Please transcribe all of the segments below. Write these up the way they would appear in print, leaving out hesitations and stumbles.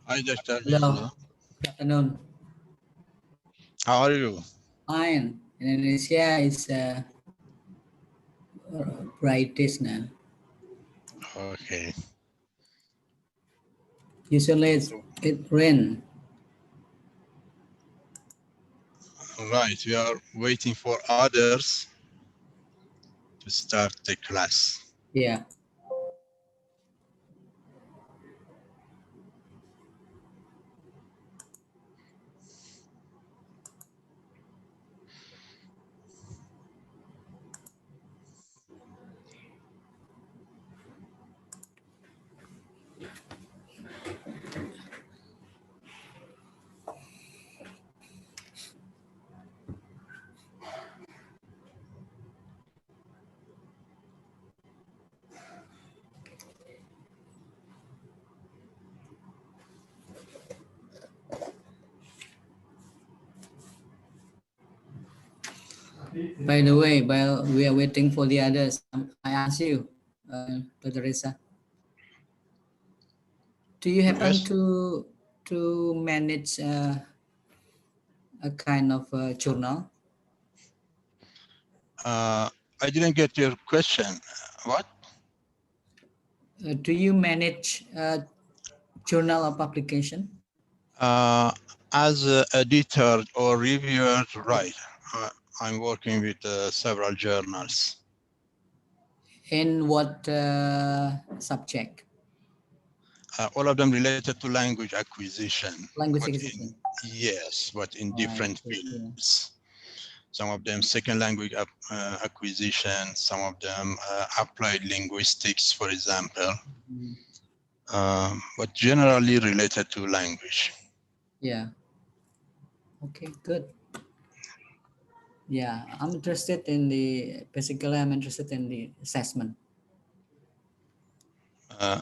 Hi, Doctor. Hello. Hello. Good afternoon. How are you? Fine. In Indonesia, it's brightest now. Okay. Usually it rain. Right. We are waiting for others to start the class. Yeah. By the way, while we are waiting for the others, I ask you, Dr. Reza, do you happen Yes. to manage a kind of journal? I didn't get your question. What? Do you manage a journal or publication? Uh, as an editor or reviewer, right. I'm working with several journals. In what subject? All of them related to language acquisition, Language but acquisition. yes, but in I different see. Yeah. fields. Some of them second language acquisition, some of them applied linguistics, for example, Mm. but generally related to language. Yeah. Okay, good. Yeah, I'm interested in basically I'm interested in the assessment. Uh, Yeah,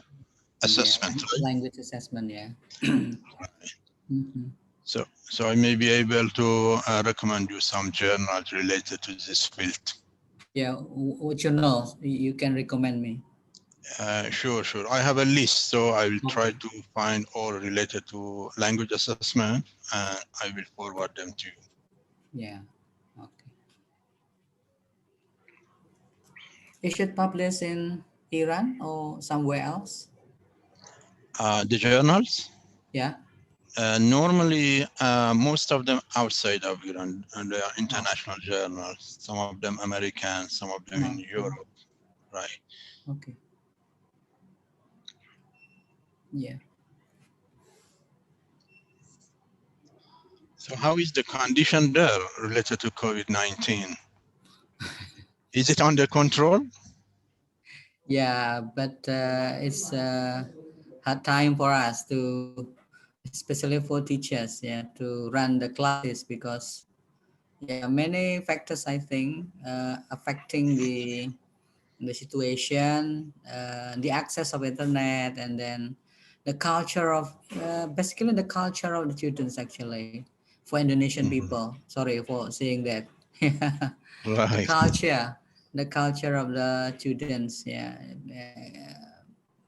assessment, right? language assessment, yeah. So I may be able to recommend you some journals related to this field. Yeah, what journal you can recommend me? Sure, sure. I have a list, so I will try Okay. to find all related to language assessment, and I will forward them to you. Yeah. Okay. It should publish in Iran or somewhere else? The journals? Yeah. Normally, most of them outside of Iran, and they are Oh, international journals. Some of them American, some of them in Europe, right? okay. Yeah. So how is the condition there related to COVID-19? Is it under control? Yeah, but it's hard time for us to, especially for teachers, yeah, to run the classes because yeah, many factors I think affecting the situation, the access of internet, and then the culture of basically the culture of the students actually for Indonesian Mhm. people. Sorry for saying that. the Right. culture, the culture of the students, yeah,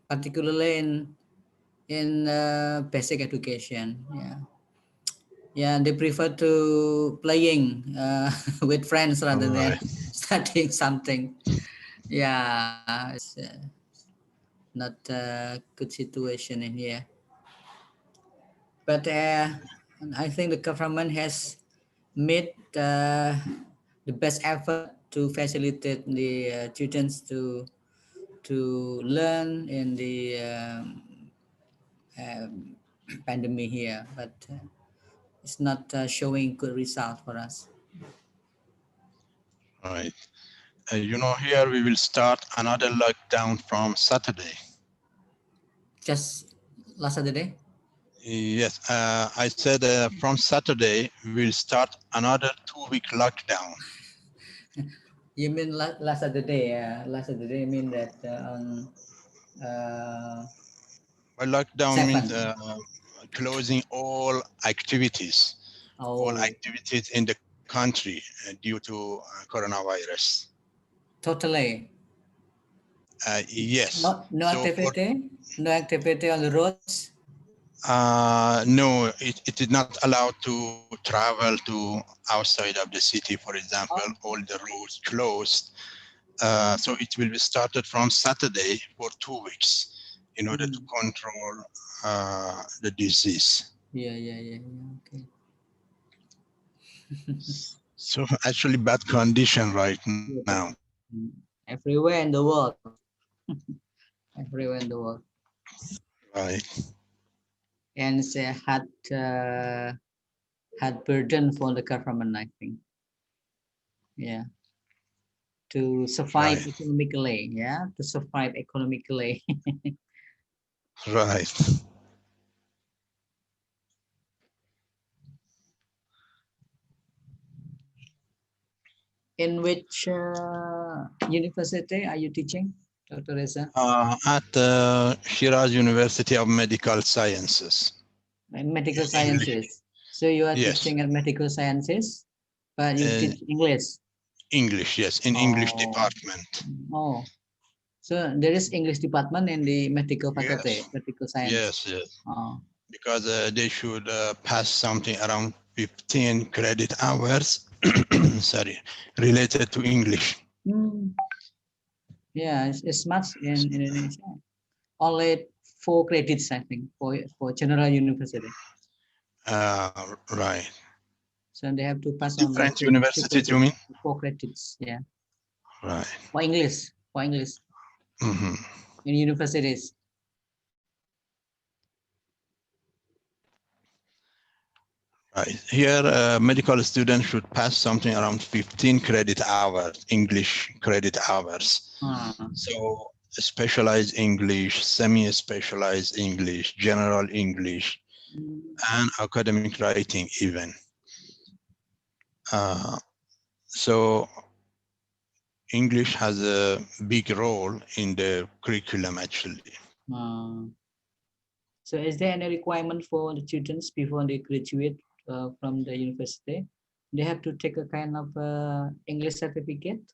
particularly in basic education, yeah. Yeah, they prefer to playing with friends rather than Right. studying something. Yeah, it's not a good situation in here. But I think the government has made the best effort to facilitate the students to learn in the um, pandemic here, but it's not showing good result for us. Right. Here we will start another lockdown from Saturday. Just last Saturday. Yes, I said from Saturday we will start another 2-week lockdown. You mean last Saturday? Last Saturday mean that on uh, By lockdown means 7. closing all Oh, activities in the country due to coronavirus. totally. Yes. No So for activity, no activity on the roads. No, it is not allowed to travel to outside of the city, for example. Oh. All the roads closed. So it will be started from Saturday for 2 weeks in order to Mhm. control the disease. Yeah. Okay. So actually bad condition right now. Yeah. Mm. Everywhere in the world. Everywhere in the world. Right, And it's a hard burden for the government, I think. Yeah. To survive right, economically. Yeah. To survive economically. right. In which university are you teaching, Dr. Reza? At Shiraz University of Medical Sciences In medical in English. sciences. So you are Yes, teaching at medical sciences, but you uh, teach English. English. Yes, in English Oh, department. oh. So there is English department in the medical faculty, Yes, medical science. yes. Oh. Because they should pass something around 15 credit hours, sorry, related to English. Hmm. Yeah, it's much in Indonesia. Only 4 credits, I think, for general university. Right. So they have to pass on like Different three universities, you credits, mean? 4 credits. Yeah, Right. for English Hmm. in universities. Right. Here, medical students should pass something around 15 credit hours, English credit hours. Ah. So specialized English, semi-specialized English, general English, Mm. and academic writing even. Uh, so English has a big role in the curriculum actually. Ah. So is there any requirement for the students before they graduate from the university? They have to take a kind of English certificate.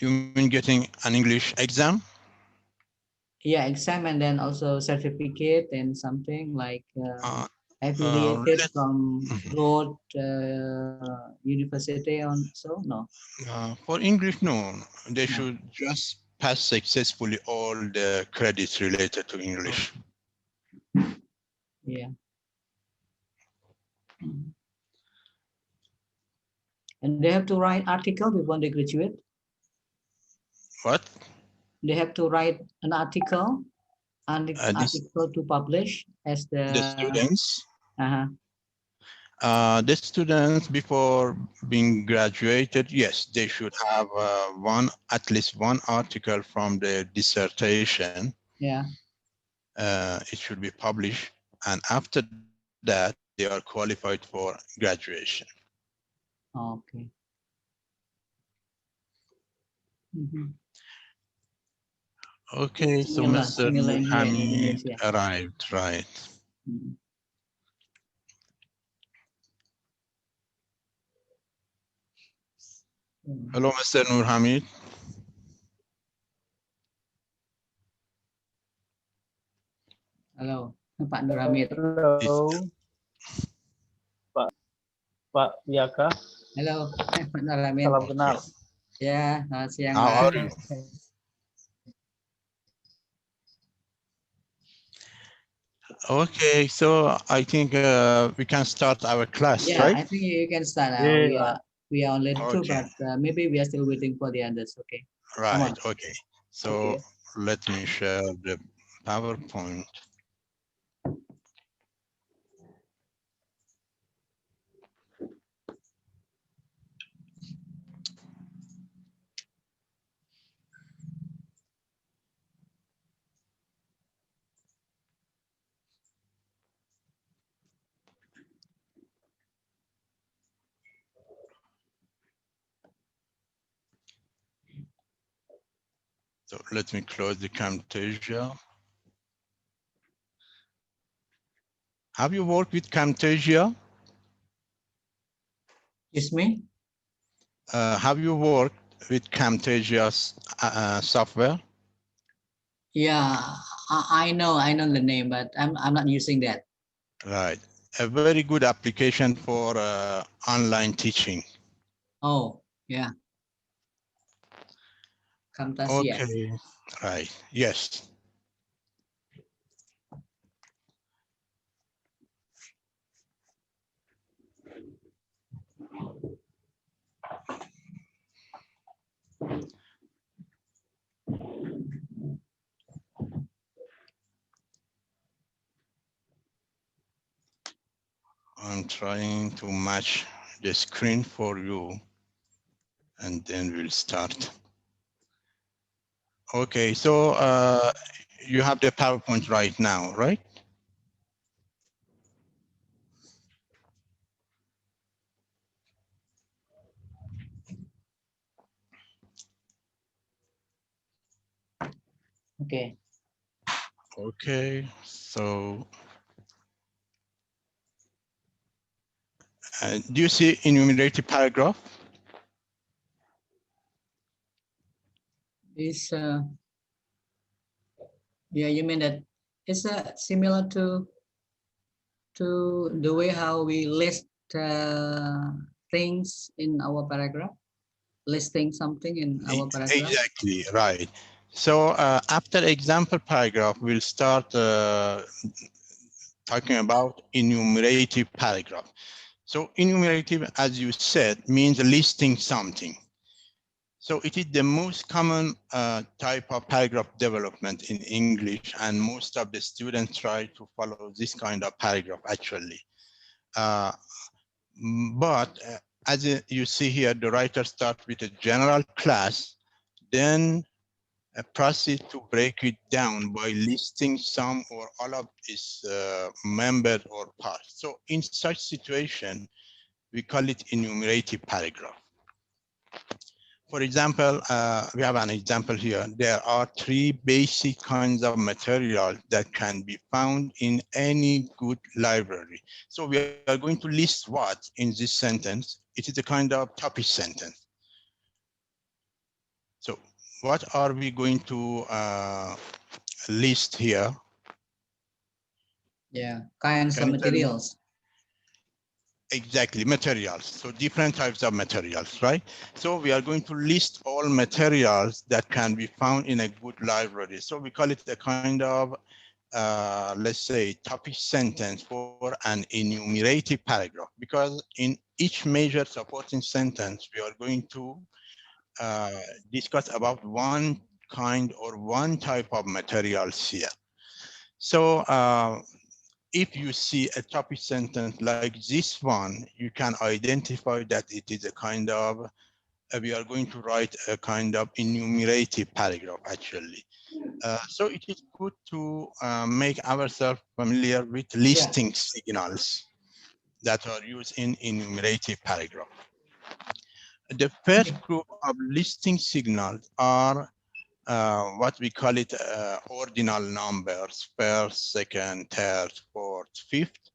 You mean getting an English exam? Yeah, exam and then also certificate and something like Uh, affiliated let, from mhm. broad university on so no. For English, no. They No. should just pass successfully all the credits related to English. Yeah. And they have to write article before they graduate. What? They have to write an article and This article to publish as the the students. uh-huh. The students before being graduated, yes, they should have at least one article from their dissertation. Yeah. It should be published, and after that, they are qualified for graduation. Okay. Mhm. Okay, so Mr. Similar Nur in here in Hamid Indonesia. arrived, right? Mhm. Hello, Mr. Nur Hamid. Halo, Pak Nur Hamid. Is, Halo, Pak Pak Yaka. Halo, Pak Nur Hamid. Salam okay. kenal. Ya, selamat siang, How Pak. are you? Okay, so I think we can start our class, Yeah, right? I think you can start now. Yeah, We are only two, Okay, but maybe we are still waiting for the others. Okay, come right, on. okay. So okay. let me share the PowerPoint. So let me close the Camtasia. Have you worked with Camtasia? Excuse me. Have you worked with Camtasia's software? Yeah, I know the name, but I'm not using that. Right. A very good application for online teaching. Oh, yeah, Camtasia. Okay. Right. Yes. I'm trying to match the screen for you, and then we'll start. Okay, so you have the PowerPoint right now, right? Okay. Okay, so do you see enumerated paragraph? Is yeah, you mean that it's similar to the way how we list things in our paragraph, listing something in our paragraph. Exactly, right. So after example paragraph, we'll start talking about enumerative paragraph. So enumerative, as you said, means listing something. So it is the most common type of paragraph development in English, and most of the students try to follow this kind of paragraph actually. Uh, but as you see here, the writer starts with a general class, then proceed to break it down by listing some or all of its members or parts. So in such situation, we call it enumerative paragraph. For example, we have an example here. There are three basic kinds of material that can be found in any good library. So we are going to list what in this sentence? It is a kind of topic sentence. So what are we going to list here? Yeah, kinds Can of you tell me? materials. Exactly, materials. So different types of materials, right? So we are going to list all materials that can be found in a good library. So we call it a kind of, let's say, topic sentence for an enumerative paragraph, because in each major supporting sentence, we are going to discuss about one kind or one type of materials here. So if you see a topic sentence like this one, you can identify that it is a kind of, we are going to write a kind of enumerative paragraph actually. So it is good to make ourselves familiar with listing signals that are used in enumerative paragraph. The first group of listing signals are what we call it ordinal numbers, first, second, third, fourth, fifth,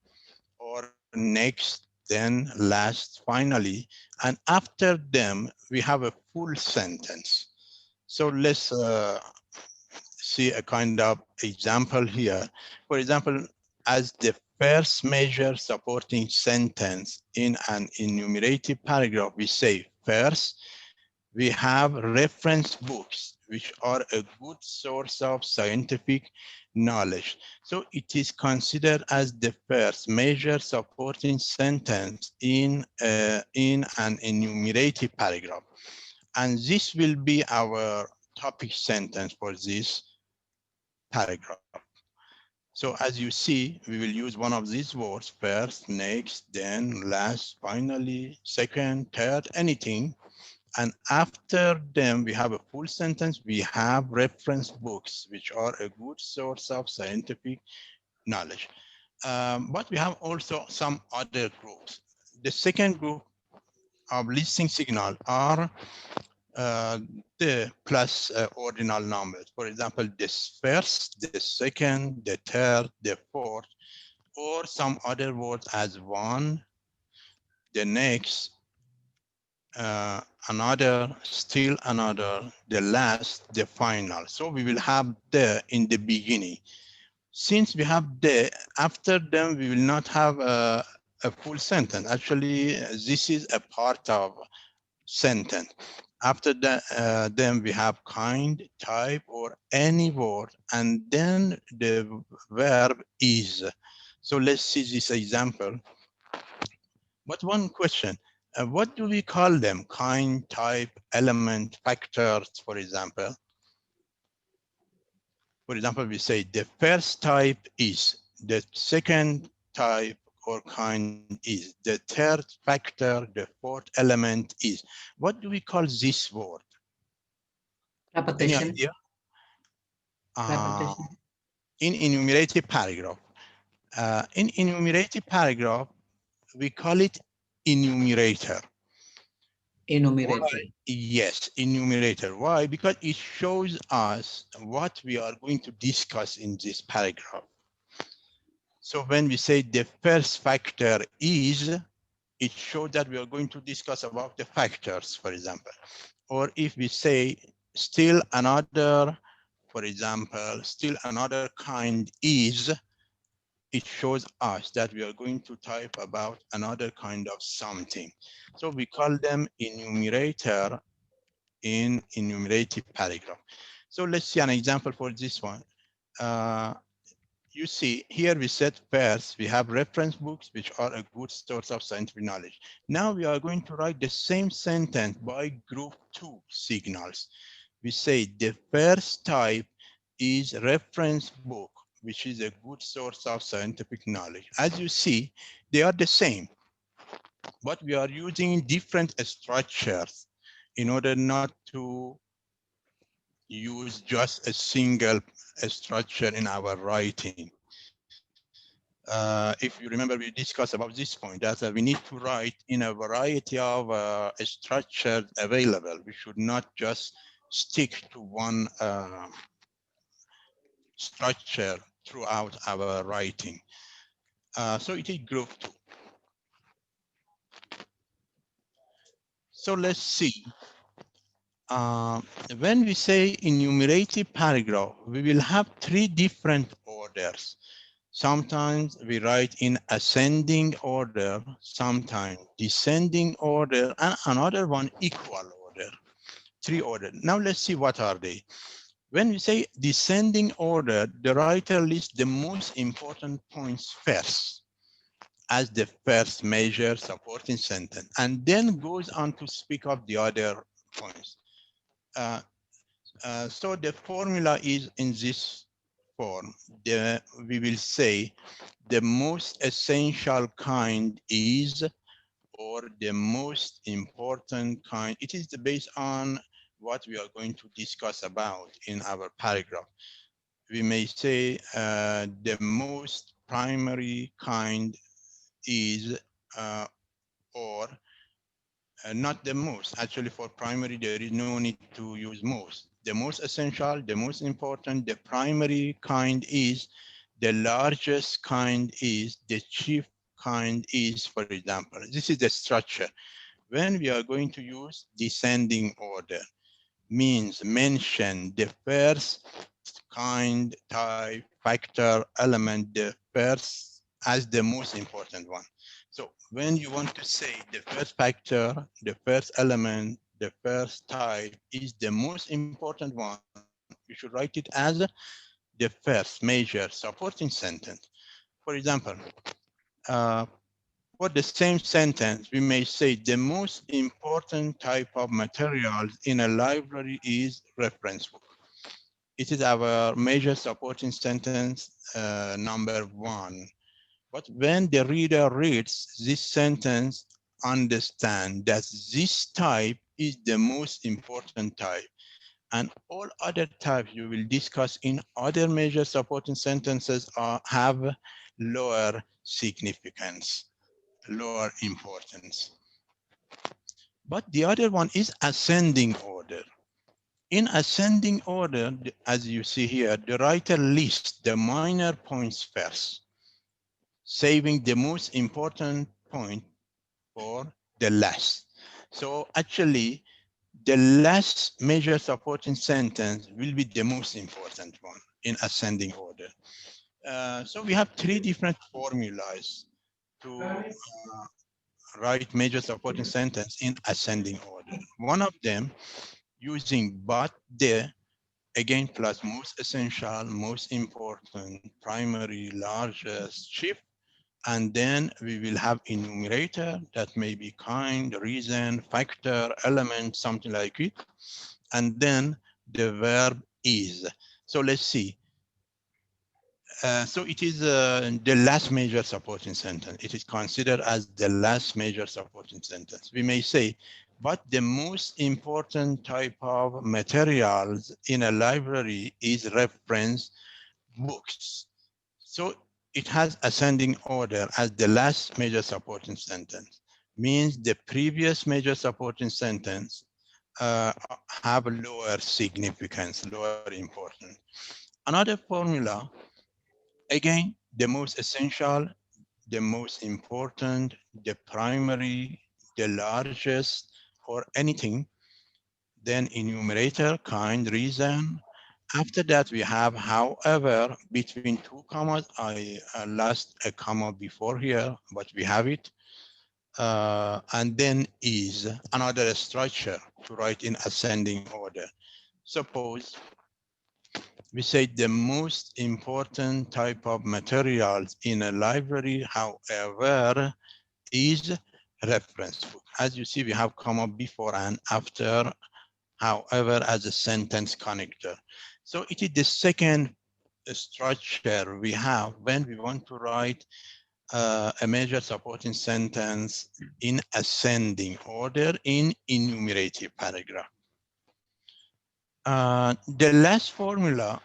or next, then, last, finally, and after them, we have a full sentence. So let's see a kind of example here. For example, as the first major supporting sentence in an enumerative paragraph, we say first, we have reference books, which are a good source of scientific knowledge. So it is considered as the first major supporting sentence in an enumerative paragraph. And this will be our topic sentence for this paragraph. So as you see, we will use one of these words, first, next, then, last, finally, second, third, anything. And after them, we have a full sentence. We have reference books, which are a good source of scientific knowledge. But we have also some other groups. The second group of listing signal are uh, the plus ordinal numbers. For example, this first, the second, the third, the fourth, or some other words as one, the next, another, still another, the last, the final. So we will have the in the beginning. Since we have the, after them, we will not have a full sentence. Actually, this is a part of sentence. After that, then we have kind, type, or any word, and then the verb is. So let's see this example. But one question, what do we call them? Kind, type, element, factors, for example. For example, we say the first type is, the second type or kind is, the third factor, the fourth element is. What do we call this word? Any Repetition. idea? Uh, Repetition. in enumerative paragraph. In enumerative paragraph, we call it enumerator. Why? Enumerator. Yes, enumerator. Why? Because it shows us what we are going to discuss in this paragraph. So when we say the first factor is, it shows that we are going to discuss about the factors, for example. Or if we say still another, for example, still another kind is, it shows us that we are going to type about another kind of something. So we call them enumerator in enumerative paragraph. So let's see an example for this one. Uh, you see, here we said first, we have reference books, which are a good source of scientific knowledge. Now we are going to write the same sentence by group 2 signals. We say the first type is reference book, which is a good source of scientific knowledge. As you see, they are the same, but we are using different structures in order not to use just a single structure in our writing. If you remember, we discussed about this point, that we need to write in a variety of structures available. We should not just stick to one structure throughout our writing. So it is group 2. So let's see. Uh, when we say enumerative paragraph, we will have 3 different orders. Sometimes we write in ascending order, sometimes descending order, and another one equal order. 3 order. Now let's see what are they. When we say descending order, the writer lists the most important points first as the first major supporting sentence, and then goes on to speak of the other points. Uh, so the formula is in this form. We will say the most essential kind is, or the most important kind. It is based on what we are going to discuss about in our paragraph. We may say the most primary kind is, or not the most. Actually, for primary, there is no need to use most. The most essential, the most important, the primary kind is, the largest kind is, the chief kind is, for example. This is the structure. When we are going to use descending order, means mention the first kind, type, factor, element, the first as the most important one. So when you want to say the first factor, the first element, the first type is the most important one, you should write it as the first major supporting sentence. For example, uh, for the same sentence, we may say the most important type of materials in a library is reference book. It is our major supporting sentence number 1. But when the reader reads this sentence, understand that this type is the most important type, and all other types you will discuss in other major supporting sentences have lower significance, lower importance. But the other one is ascending order. In ascending order, as you see here, the writer lists the minor points first, saving the most important point for the last. So actually, the last major supporting sentence will be the most important one in ascending order. So we have three different formulas to write major supporting sentence in ascending order. One of them using but, the, again, plus most essential, most important, primary, largest, chief, and then we will have enumerator that may be kind, reason, factor, element, something like it, and then the verb is. So let's see. So it is the last major supporting sentence. It is considered as the last major supporting sentence. We may say, but the most important type of materials in a library is reference books. So it has ascending order as the last major supporting sentence. Means the previous major supporting sentence have lower significance, lower importance. Another formula, again, the most essential, the most important, the primary, the largest, or anything, then enumerator, kind, reason. After that, we have, however, between two commas. I lost a comma before here, but we have it. And then is another structure to write in ascending order. Suppose we say the most important type of materials in a library, however, is reference book. As you see, we have comma before and after, however, as a sentence connector. So it is the second structure we have when we want to write a major supporting sentence in ascending order in enumerative paragraph. The last formula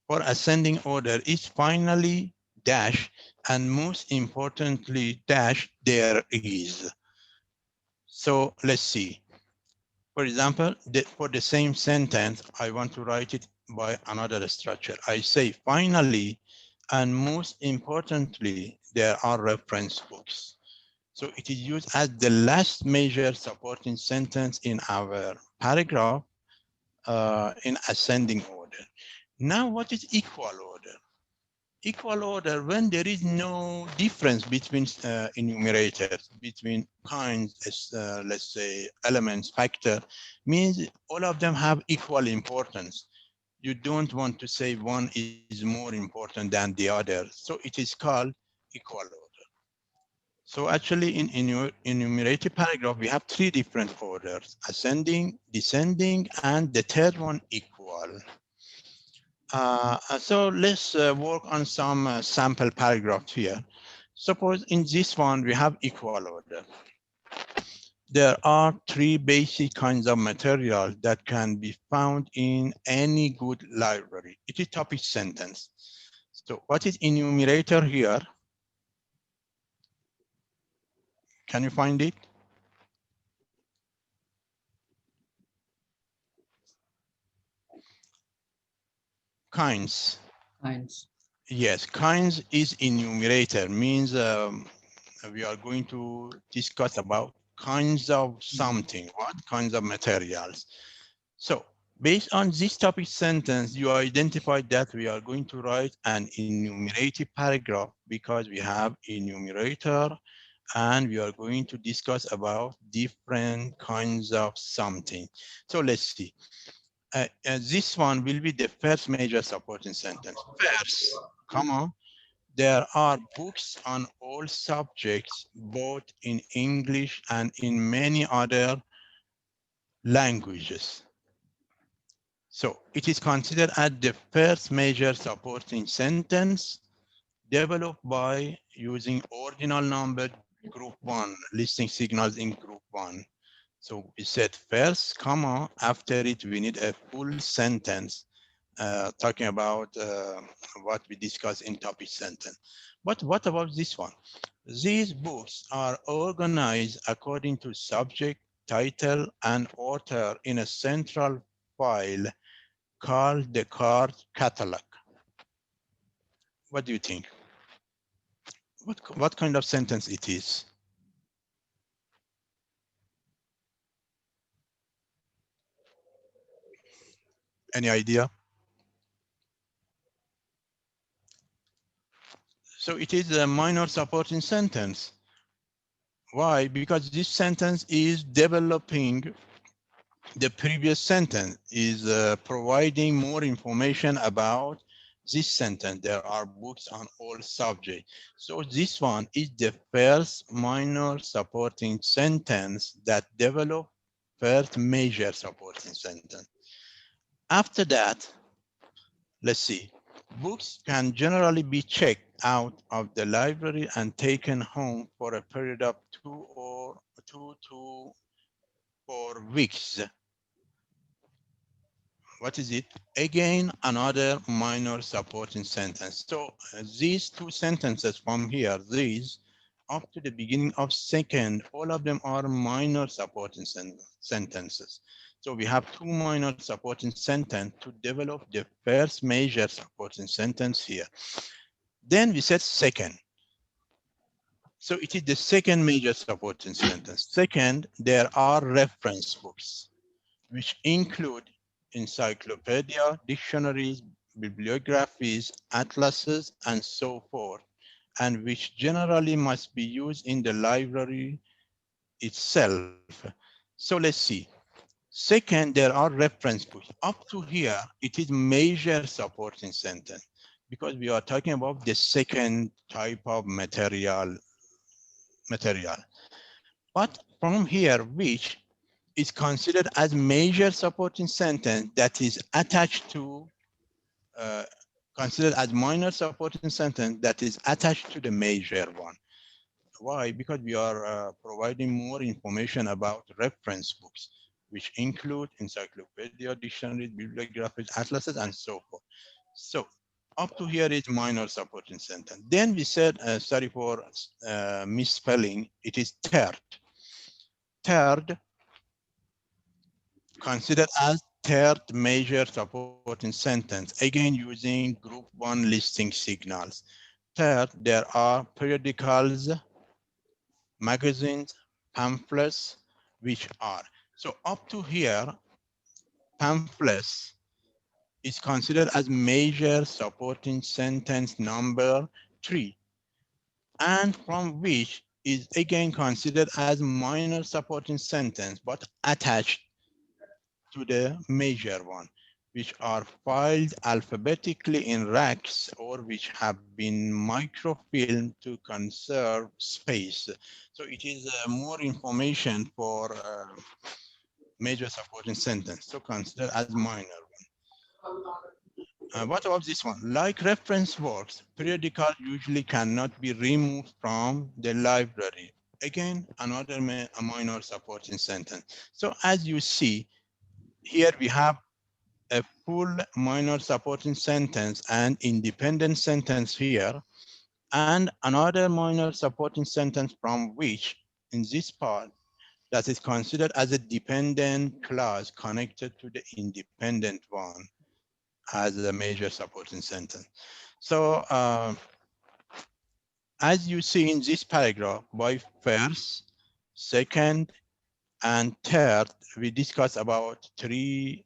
for ascending order is finally dash, and most importantly, dash there is. So let's see. For example, for the same sentence, I want to write it by another structure. I say finally, and most importantly, there are reference books. So it is used as the last major supporting sentence in our paragraph in ascending order. Now, what is equal order? Equal order when there is no difference between enumerators, between kinds, let's say elements, factor, means all of them have equal importance. You don't want to say one is more important than the other. So it is called equal order. So actually in enumerative paragraph, we have three different orders: ascending, descending, and the third one equal. So let's work on some sample paragraphs here. Suppose in this one, we have equal order. There are three basic kinds of material that can be found in any good library. It is topic sentence. So what is enumerator here? Can you find it? Kinds. Kinds. Yes, kinds is enumerator, means we are going to discuss about kinds of something, what kinds of materials. So based on this topic sentence, you identified that we are going to write an enumerative paragraph because we have enumerator and we are going to discuss about different kinds of something. So let's see. This one will be the first major supporting sentence. First, comma, there are books on all subjects, both in English and in many other languages. So it is considered as the first major supporting sentence developed by using ordinal number group one, listing signals in group one. So we said first, comma, after it, we need a full sentence talking about what we discussed in topic sentence. But what about this one? These books are organized according to subject, title, and author in a central file called the card catalog. What do you think? What kind of sentence it is? Any idea? So it is a minor supporting sentence. Why? Because this sentence is developing the previous sentence, is providing more information about this sentence. There are books on all subjects. So this one is the first minor supporting sentence that develop first major supporting sentence. After that, let's see. Books can generally be checked out of the library and taken home for a period of 2 to 4 weeks. What is it? Again, another minor supporting sentence. So these two sentences from here, these up to the beginning of second, all of them are minor supporting sentences. So we have two minor supporting sentences to develop the first major supporting sentence here. Then we said second. So it is the second major supporting sentence. Second, there are reference books, which include encyclopedia, dictionaries, bibliographies, atlases, and so forth, and which generally must be used in the library itself. So let's see. Second, there are reference books. Up to here, it is major supporting sentence because we are talking about the second type of material. But from here, which is considered as major supporting sentence that is attached to, uh, considered as minor supporting sentence that is attached to the major one. Why? Because we are providing more information about reference books, which include encyclopedia, dictionaries, bibliographies, atlases, and so forth. So up to here is minor supporting sentence. Then we said, sorry for misspelling, it is third. Third, considered as third major supporting sentence, again using group one listing signals. Third, there are periodicals, magazines, pamphlets, which are. So up to here, pamphlets is considered as major supporting sentence number 3, and from which is again considered as minor supporting sentence, but attached to the major one, which are filed alphabetically in racks or which have been microfilmed to conserve space. So it is more information for major supporting sentence, so considered as minor. What about this one? Like reference works, periodical usually cannot be removed from the library. Again, another a minor supporting sentence. So as you see, here we have a full minor supporting sentence and independent sentence here, and another minor supporting sentence from which, in this part, that is considered as a dependent clause connected to the independent one as a major supporting sentence. So as you see in this paragraph, by first, second, and third, we discuss about three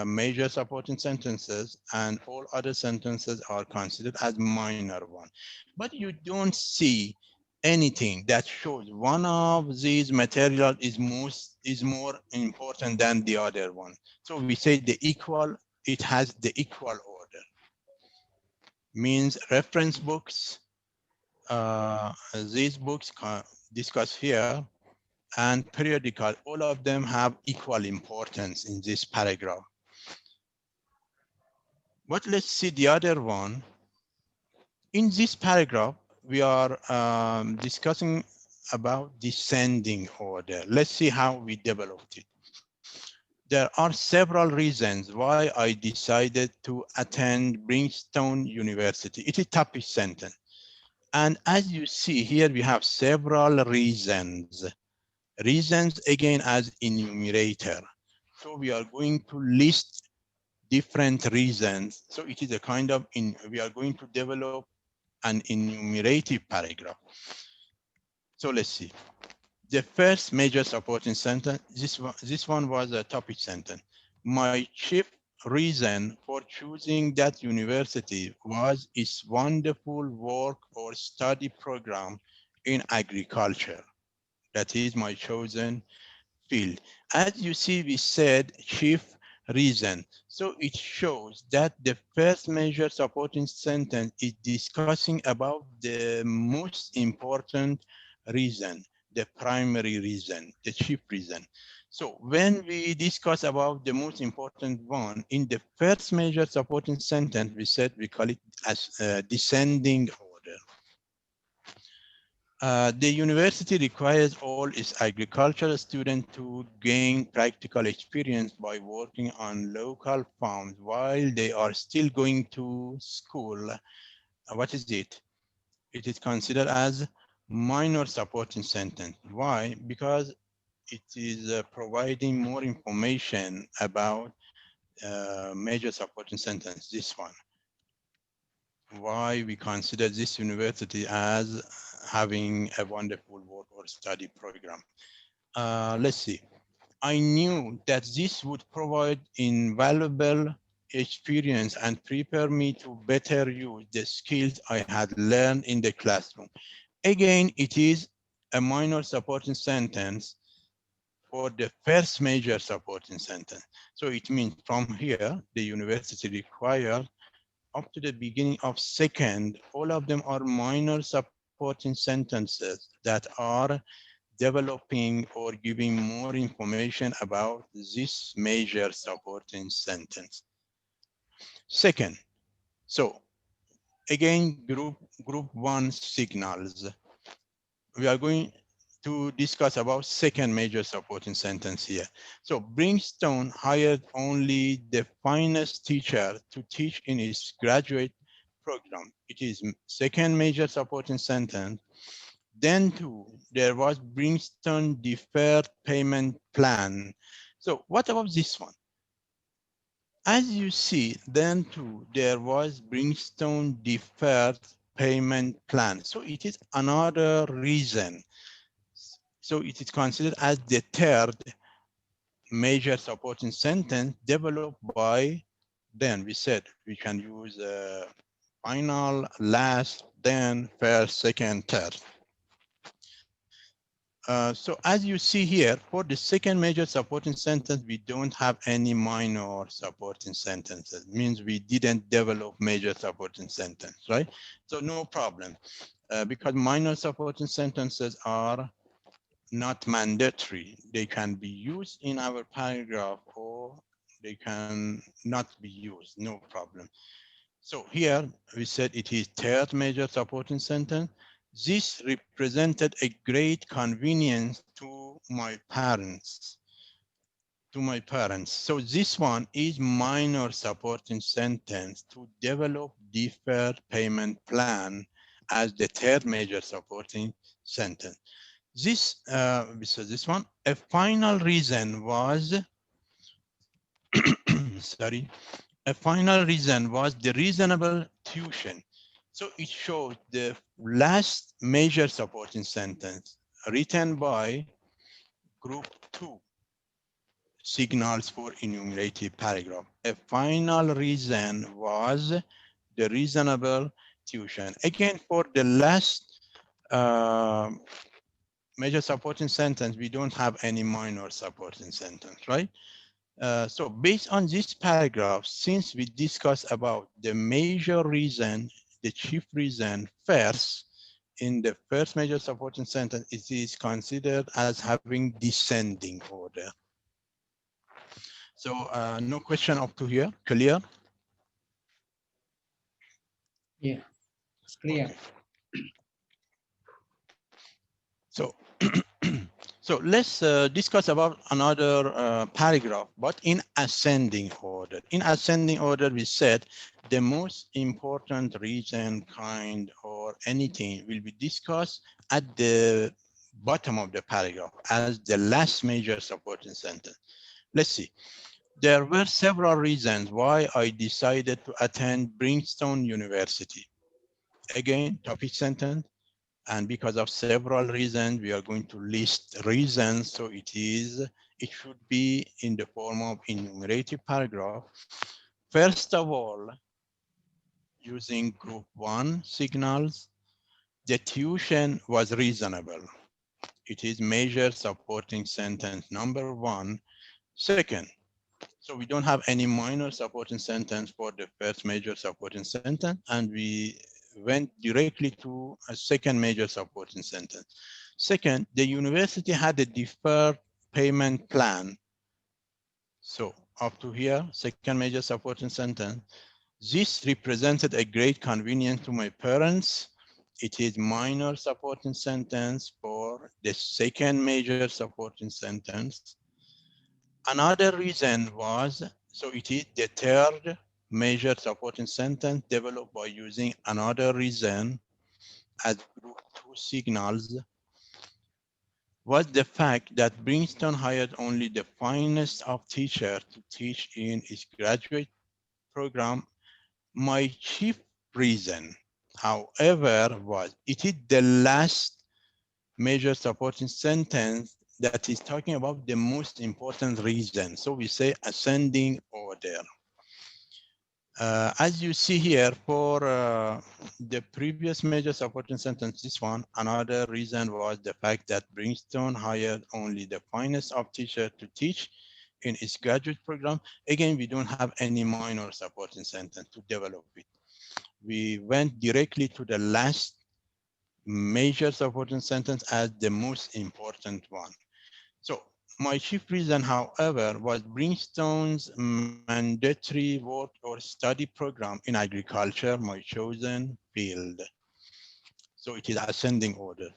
major supporting sentences, and all other sentences are considered as minor one. But you don't see anything that shows one of these material is more important than the other one. So we say the equal, it has the equal order. Means reference books, these books discussed here, and periodical, all of them have equal importance in this paragraph. But let's see the other one. In this paragraph, we are discussing about descending order. Let's see how we developed it. There are several reasons why I decided to attend Princeton University. It is a topic sentence. And as you see here, we have several reasons. Reasons again as enumerator. So we are going to list different reasons. So it is a kind of, we are going to develop an enumerative paragraph. So let's see. The first major supporting sentence, this one was a topic sentence. My chief reason for choosing that university was its wonderful work or study program in agriculture. That is my chosen field. As you see, we said chief reason. So it shows that the first major supporting sentence is discussing about the most important reason, the primary reason, the chief reason. So when we discuss about the most important one, in the first major supporting sentence, we said we call it as descending order. The university requires all its agricultural students to gain practical experience by working on local farms while they are still going to school. What is it? It is considered as minor supporting sentence. Why? Because it is providing more information about major supporting sentence, this one. Why we consider this university as having a wonderful work or study program. Let's see. I knew that this would provide invaluable experience and prepare me to better use the skills I had learned in the classroom. Again, it is a minor supporting sentence for the first major supporting sentence. So it means from here, the university requires up to the beginning of second, all of them are minor supporting sentences that are developing or giving more information about this major supporting sentence. Second, so again, group one signals. We are going to discuss about second major supporting sentence here. So Brimstone hired only the finest teacher to teach in his graduate program. It is second major supporting sentence. Then too, there was Brimstone deferred payment plan. So what about this one? As you see, then too, there was Brimstone deferred payment plan. So it is another reason. So it is considered as the third major supporting sentence developed by, then we said we can use final, last, then, first, second, third. So as you see here, for the second major supporting sentence, we don't have any minor supporting sentences. It means we didn't develop major supporting sentence, right? So no problem, because minor supporting sentences are not mandatory. They can be used in our paragraph or they can not be used, no problem. So here we said it is third major supporting sentence. This represented a great convenience to my parents. So this one is minor supporting sentence to develop deferred payment plan as the third major supporting sentence. So this one, a final reason was, sorry, a final reason was the reasonable tuition. So it shows the last major supporting sentence written by group 2 signals for enumerative paragraph. A final reason was the reasonable tuition. Again, for the last major supporting sentence, we don't have any minor supporting sentence, right? So based on this paragraph, since we discussed about the major reason, the chief reason first, in the first major supporting sentence, it is considered as having descending order. So no question up to here, clear? Yeah, it's clear. Okay. So, so let's discuss about another paragraph, but in ascending order. In ascending order, we said the most important reason, kind, or anything will be discussed at the bottom of the paragraph as the last major supporting sentence. Let's see. There were several reasons why I decided to attend Brimstone University. Again, topic sentence. And because of several reasons, we are going to list reasons. So it should be in the form of enumerative paragraph. First of all, using group 1 signals, the tuition was reasonable. It is measure supporting sentence number 1. Second, so we don't have any minor supporting sentence for the first major supporting sentence, and we went directly to a second major supporting sentence. Second, the university had a deferred payment plan. So up to here, second major supporting sentence. This represented a great convenience to my parents. It is minor supporting sentence for the second major supporting sentence. Another reason was, so it is the third major supporting sentence developed by using another reason as group 2 signals, was the fact that Princeton hired only the finest of teachers to teach in its graduate program. My chief reason, however, was it is the last major supporting sentence that is talking about the most important reason. So we say ascending order. As you see here, for the previous major supporting sentence, this one, another reason was the fact that Princeton hired only the finest of teachers to teach in its graduate program. Again, we don't have any minor supporting sentence to develop it. We went directly to the last major supporting sentence as the most important one. So my chief reason, however, was Princeton's mandatory work or study program in agriculture, my chosen field. So it is ascending order.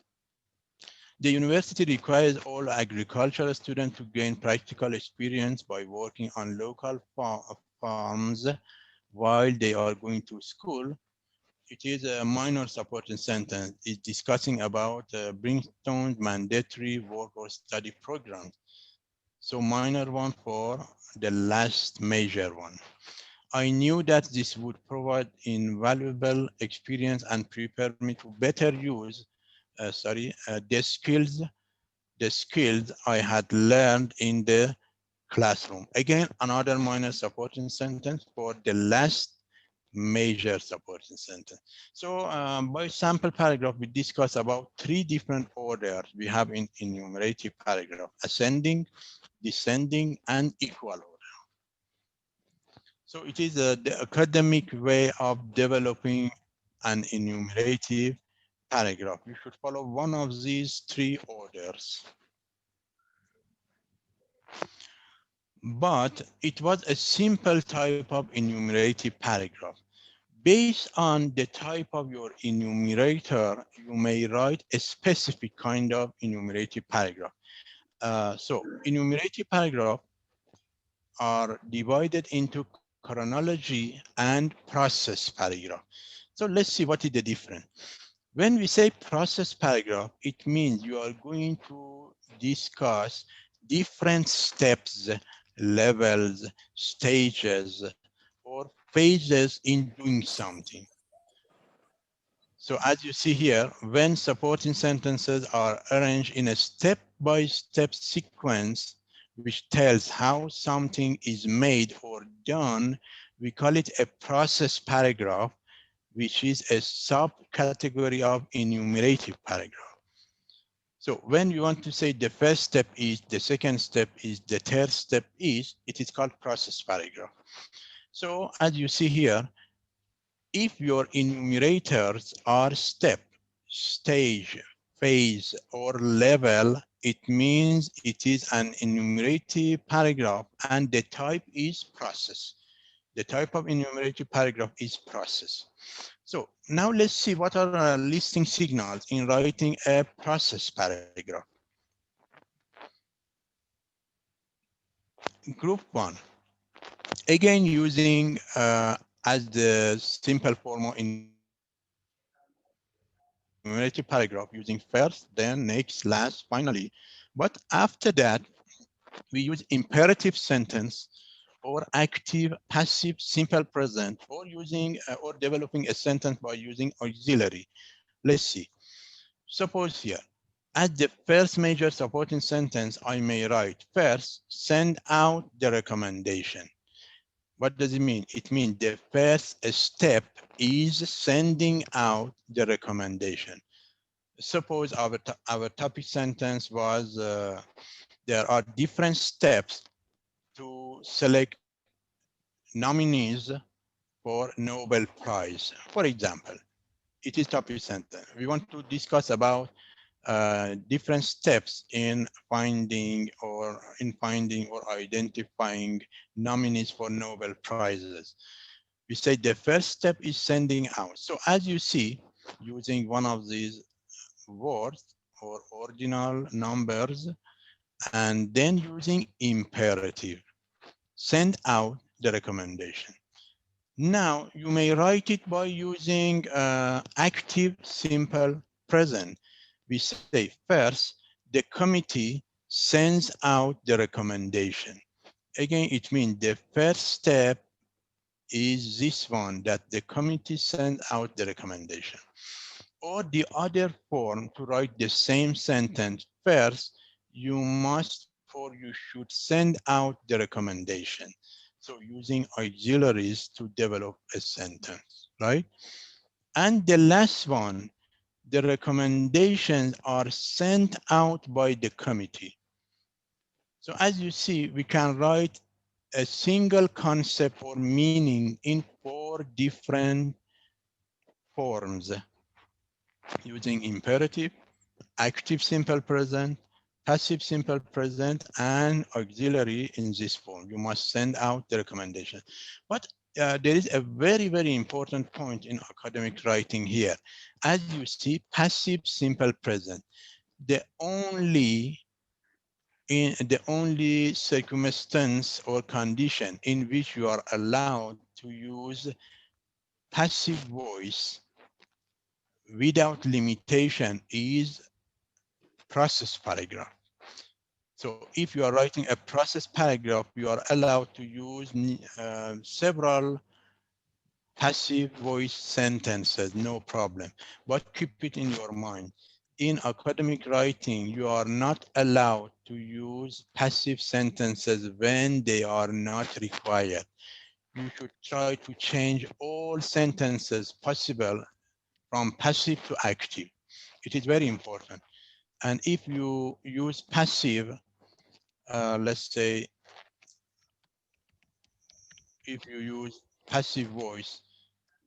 The university requires all agricultural students to gain practical experience by working on local farms while they are going to school. It is a minor supporting sentence. It's discussing about Princeton's mandatory work or study program. So minor one for the last major one. I knew that this would provide invaluable experience and prepare me to better use the skills I had learned in the classroom. Again, another minor supporting sentence for the last major supporting sentence. So by sample paragraph, we discuss about 3 different orders we have in enumerative paragraph: ascending, descending, and equal order. So it is the academic way of developing an enumerative paragraph. You should follow one of these 3 orders. But it was a simple type of enumerative paragraph. Based on the type of your enumerator, you may write a specific kind of enumerative paragraph. So enumerative paragraph are divided into chronology and process paragraph. So let's see what is the difference. When we say process paragraph, it means you are going to discuss different steps, levels, stages, or phases in doing something. So as you see here, when supporting sentences are arranged in a step-by-step sequence, which tells how something is made or done, we call it a process paragraph, which is a subcategory of enumerative paragraph. So when you want to say the first step is, the second step is, the third step is, it is called process paragraph. So as you see here, if your enumerators are step, stage, phase, or level, it means it is an enumerative paragraph and the type is process. The type of enumerative paragraph is process. So now let's see what are listing signals in writing a process paragraph. Group 1. Again, using as the simple form of enumerative paragraph, using first, then, next, last, finally. But after that, we use imperative sentence or active, passive, simple present, or using or developing a sentence by using auxiliary. Let's see. Suppose here, as the first major supporting sentence, I may write first, send out the recommendation. But What does it mean? It means the first step is sending out the recommendation. Suppose our topic sentence was there are different steps to select nominees for Nobel Prize. For example, it is topic sentence. We want to discuss about different steps in finding or identifying nominees for Nobel Prizes. We say the first step is sending out. So as you see, using one of these words or ordinal numbers, and then using imperative, send out the recommendation. Now you may write it by using active simple present. We say first, the committee sends out the recommendation. Again, it means the first step is this one, that the committee sends out the recommendation. Or the other form to write the same sentence, first, you must or you should send out the recommendation. So using auxiliaries to develop a sentence, right? And the last one, the recommendations are sent out by the committee. So as you see, we can write a single concept or meaning in 4 different forms using imperative, active simple present, passive simple present, and auxiliary in this form. You must send out the recommendation. But there is a very, very important point in academic writing here. As you see, passive simple present, the only circumstance or condition in which you are allowed to use passive voice without limitation is process paragraph. So if you are writing a process paragraph, you are allowed to use several passive voice sentences, no problem. But keep it in your mind. In academic writing, you are not allowed to use passive sentences when they are not required. You should try to change all sentences possible from passive to active. It is very important. And if you use passive, let's say, if you use passive voice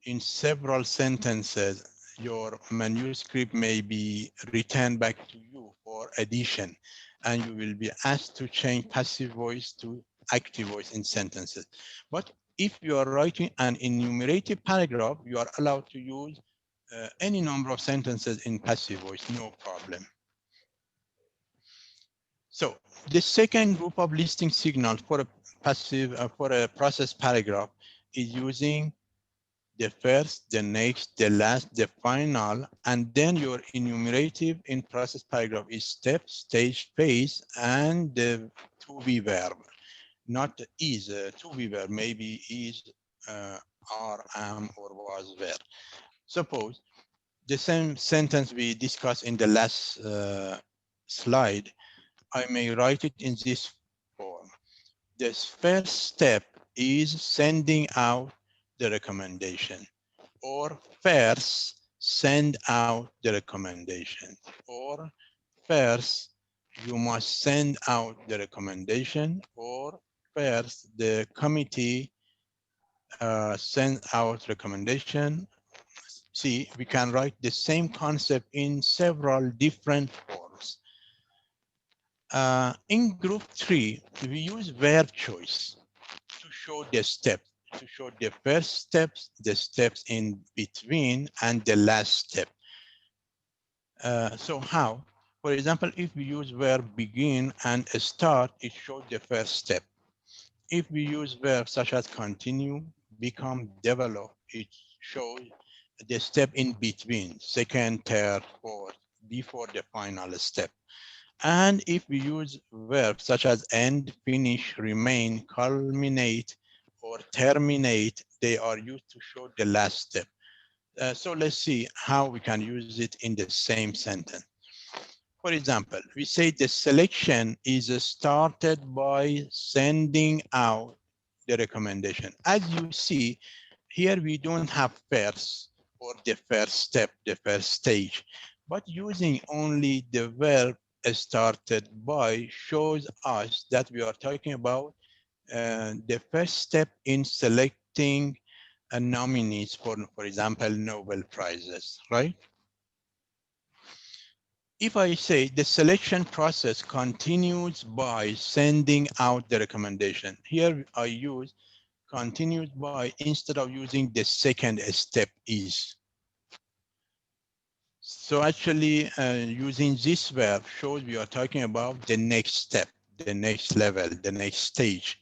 in several sentences, your manuscript may be returned back to you for addition, and you will be asked to change passive voice to active voice in sentences. But if you are writing an enumerative paragraph, you are allowed to use any number of sentences in passive voice, no problem. So the second group of listing signals for a for a process paragraph is using the first, the next, the last, the final, and then your enumerative in process paragraph is step, stage, phase, and the to be verb, not is to be verb, maybe is, are, am, or was verb. Suppose the same sentence we discussed in the last slide, I may write it in this form. This first step is sending out the recommendation, or first send out the recommendation, or first you must send out the recommendation, or first the committee send out recommendation. See, we can write the same concept in several different forms. In group 3, we use verb choice to show the steps, to show the first steps, the steps in between, and the last step. So how? For example, if we use verb begin and start, it shows the first step. If we use verbs such as continue, become, develop, it shows the step in between, second, third, fourth, before the final step. And if we use verbs such as end, finish, remain, culminate, or terminate, they are used to show the last step. So let's see how we can use it in the same sentence. For example, we say the selection is started by sending out the recommendation. As you see, here we don't have first or the first step, the first stage, but using only the verb started by shows us that we are talking about the first step in selecting nominees for example, Nobel Prizes, right? If I say the selection process continues by sending out the recommendation, here I use continues by instead of using the second step is. So actually using this verb shows we are talking about the next step, the next level, the next stage.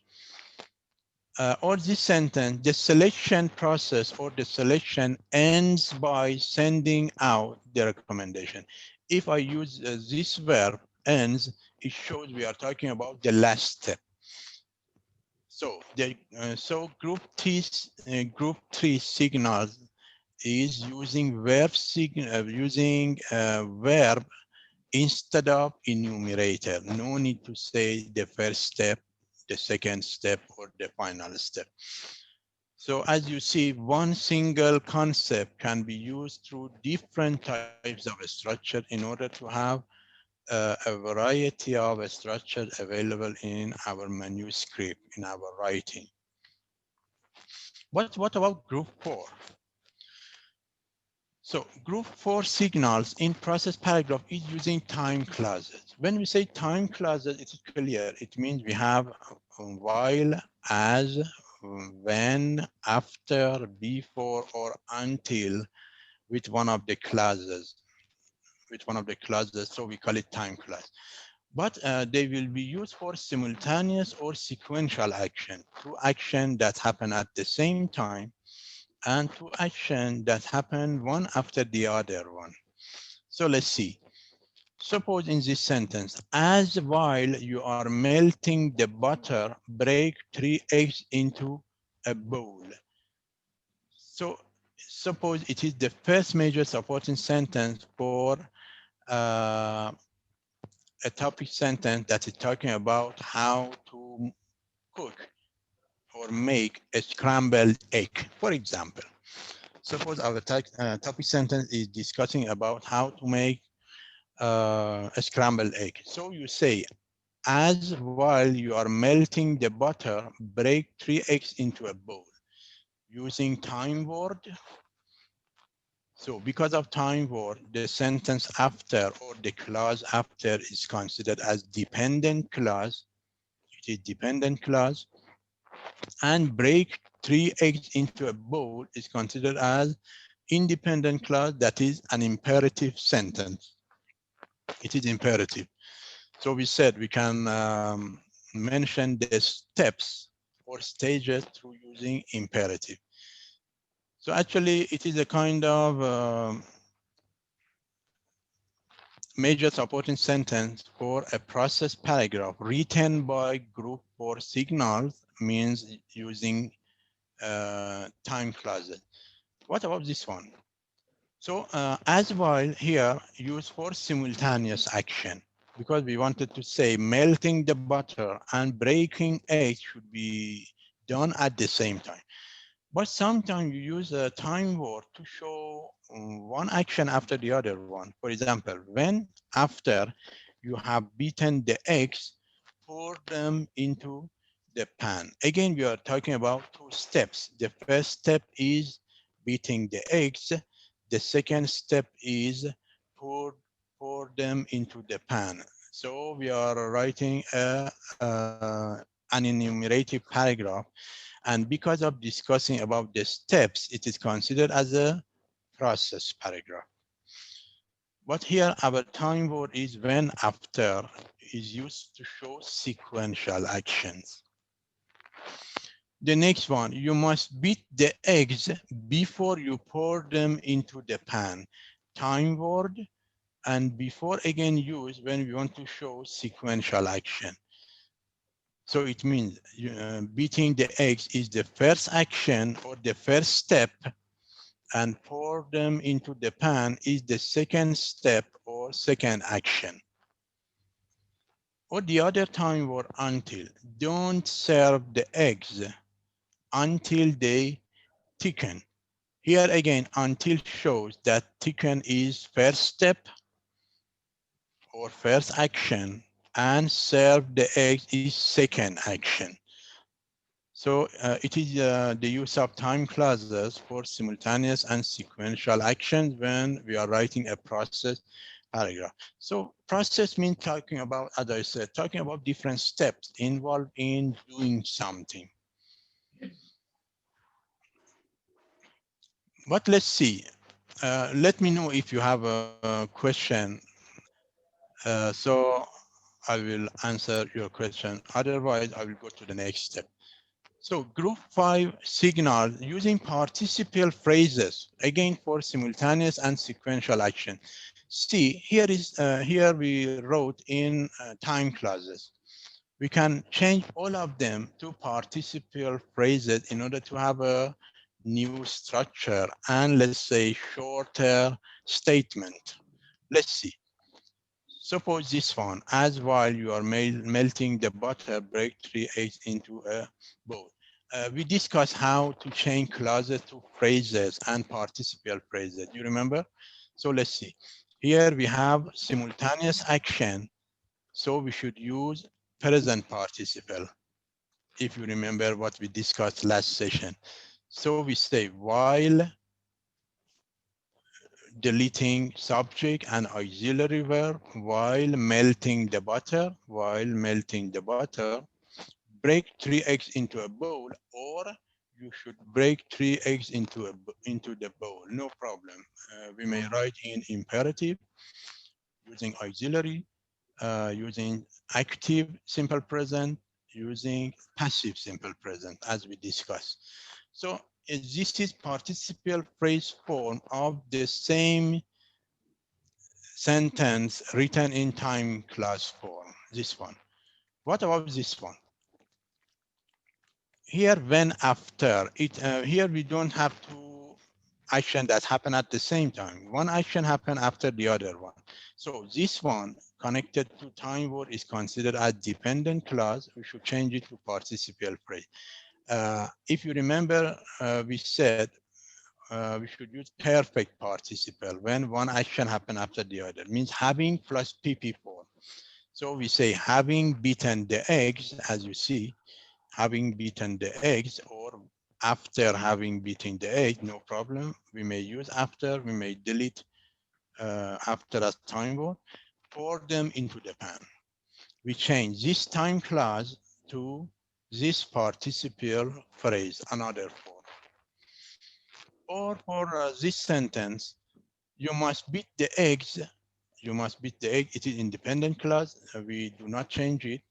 Or this sentence, the selection process or the selection ends by sending out the recommendation. If I use this verb ends, it shows we are talking about the last step. So so group three signals is using verb instead of enumerator. No need to say the first step, the second step, or the final step. So as you see, one single concept can be used through different types of structure in order to have a variety of structures available in our manuscript, in our writing. What about group 4? So group 4 signals in process paragraph is using time clauses. When we say time clauses, it's clear. It means we have while, as, when, after, before, or until with one of the clauses. So we call it time clause. But they will be used for simultaneous or sequential action, two actions that happen at the same time and two actions that happen one after the other one. So let's see. Suppose in this sentence, as while you are melting the butter, break 3 eggs into a bowl. So suppose it is the first major supporting sentence for uh, a topic sentence that is talking about how to cook or make a scrambled egg, for example. Suppose our topic sentence is discussing about how to make a scrambled egg. So you say, as while you are melting the butter, break 3 eggs into a bowl using time word. So because of time word, the sentence after or the clause after is considered as dependent clause. It is dependent clause. And break 3 eggs into a bowl is considered as independent clause, that is an imperative sentence. It is imperative. So we said we can mention the steps or stages through using imperative. So actually it is a kind of major supporting sentence for a process paragraph written by group 4 signals, means using time clauses. What about this one? So as while here used for simultaneous action, because we wanted to say melting the butter and breaking eggs should be done at the same time. But sometimes you use a time word to show one action after the other one. For example, when after you have beaten the eggs, pour them into the pan. Again, we are talking about two steps. The first step is beating the eggs. The second step is pour, pour them into the pan. So we are writing an enumerative paragraph, and because of discussing about the steps, it is considered as a process paragraph. But here our time word is when after is used to show sequential actions. The next one, you must beat the eggs before you pour them into the pan. Time word, and before again used when we want to show sequential action. So it means beating the eggs is the first action or the first step, and pour them into the pan is the second step or second action. Or the other time word until. Don't serve the eggs until they thicken. Here again, until shows that thicken is first step or first action, and serve the eggs is second action. So it is the use of time clauses for simultaneous and sequential actions when we are writing a process paragraph. So process means talking about, as I said, talking about different steps involved in doing something. But let's see. Let me know if you have a question. So I will answer your question. Otherwise, I will go to the next step. So group 5 signals using participial phrases, again for simultaneous and sequential action. See, here we wrote in time clauses. We can change all of them to participial phrases in order to have a new structure and, let's say, shorter statement. Let's see. Suppose this one, as while you are melting the butter, break 3 eggs into a bowl. We discussed how to change clauses to phrases and participial phrases. You remember? So let's see. Here we have simultaneous action. So we should use present participle, if you remember what we discussed last session. So we say while deleting subject and auxiliary verb, while melting the butter, break 3 eggs into a bowl, or you should break 3 eggs into the bowl, no problem. We may write in imperative, using auxiliary, using active simple present, using passive simple present, as we discussed. So this is participial phrase form of the same sentence written in time clause form, this one. What about this one? Here, when after, here we don't have two action that happen at the same time. One action happen after the other one. So this one connected to time word is considered as dependent clause. We should change it to participial phrase. If you remember, we said we should use perfect participle when one action happen after the other, means having plus pp form. So we say having beaten the eggs, as you see, having beaten the eggs, or after having beaten the egg, no problem. We may use after, we may delete after as time word, pour them into the pan. We change this time clause to this participial phrase, another form. Or for this sentence, you must beat the eggs. You must beat the egg. It is independent clause. We do not change it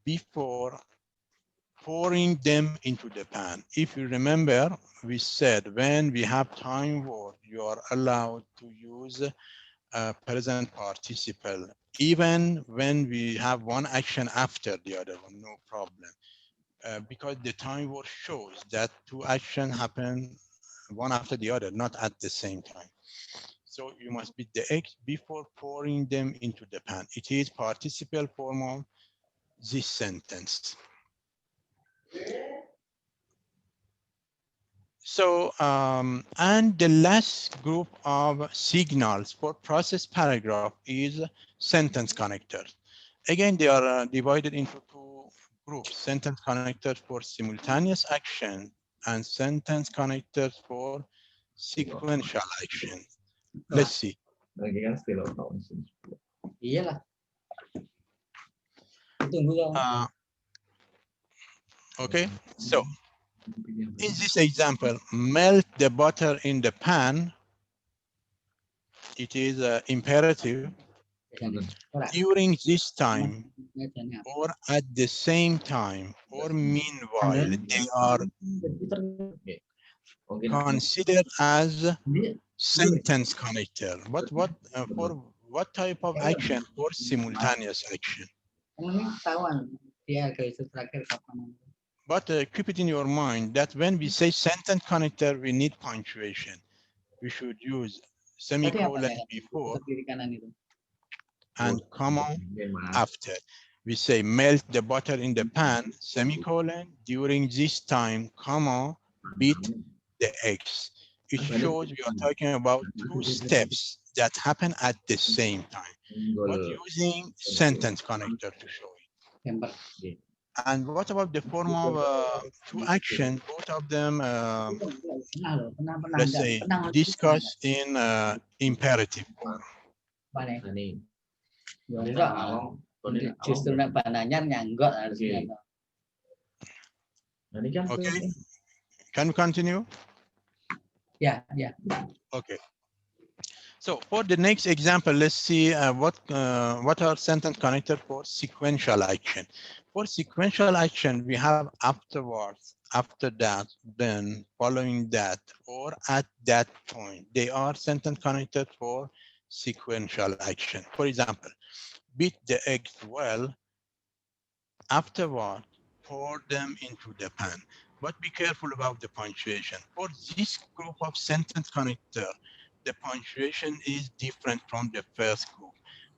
before pouring them into the pan. If you remember, we said when we have time word, you are allowed to use a present participle, even when we have one action after the other one, no problem. Because the time word shows that two actions happen one after the other, not at the same time. So you must beat the eggs before pouring them into the pan. It is participial form of this sentence. So, and the last group of signals for process paragraph is sentence connectors. Again, they are divided into two groups: sentence connectors for simultaneous action and sentence connectors for sequential action. Let's see. Iyalah. Tunggu ya. Okay, so in this example, melt the butter in the pan. It is imperative. During this time, or at the same time, or meanwhile, they are considered as sentence connector. But what for what type of action? For simultaneous action. But keep it in your mind that when we say sentence connector, we need punctuation. We should use semicolon before and comma after. We say melt the butter in the pan, semicolon, during this time, comma, beat the eggs. It shows we are talking about two steps that happen at the same time, but using sentence connector to show it. Member. And what about the form of two action? Both of them, let's say, discussed in imperative form. Mana? Enggak. Justru nak pananya enggak harusnya. Okay, can we continue? Yeah. Okay. So for the next example, let's see what are sentence connectors for sequential action. For sequential action, we have afterwards, after that, then, following that, or at that point. They are sentence connected for sequential action. For example, beat the eggs well, afterward, pour them into the pan. But be careful about the punctuation. For this group of sentence connector, the punctuation is different from the first group.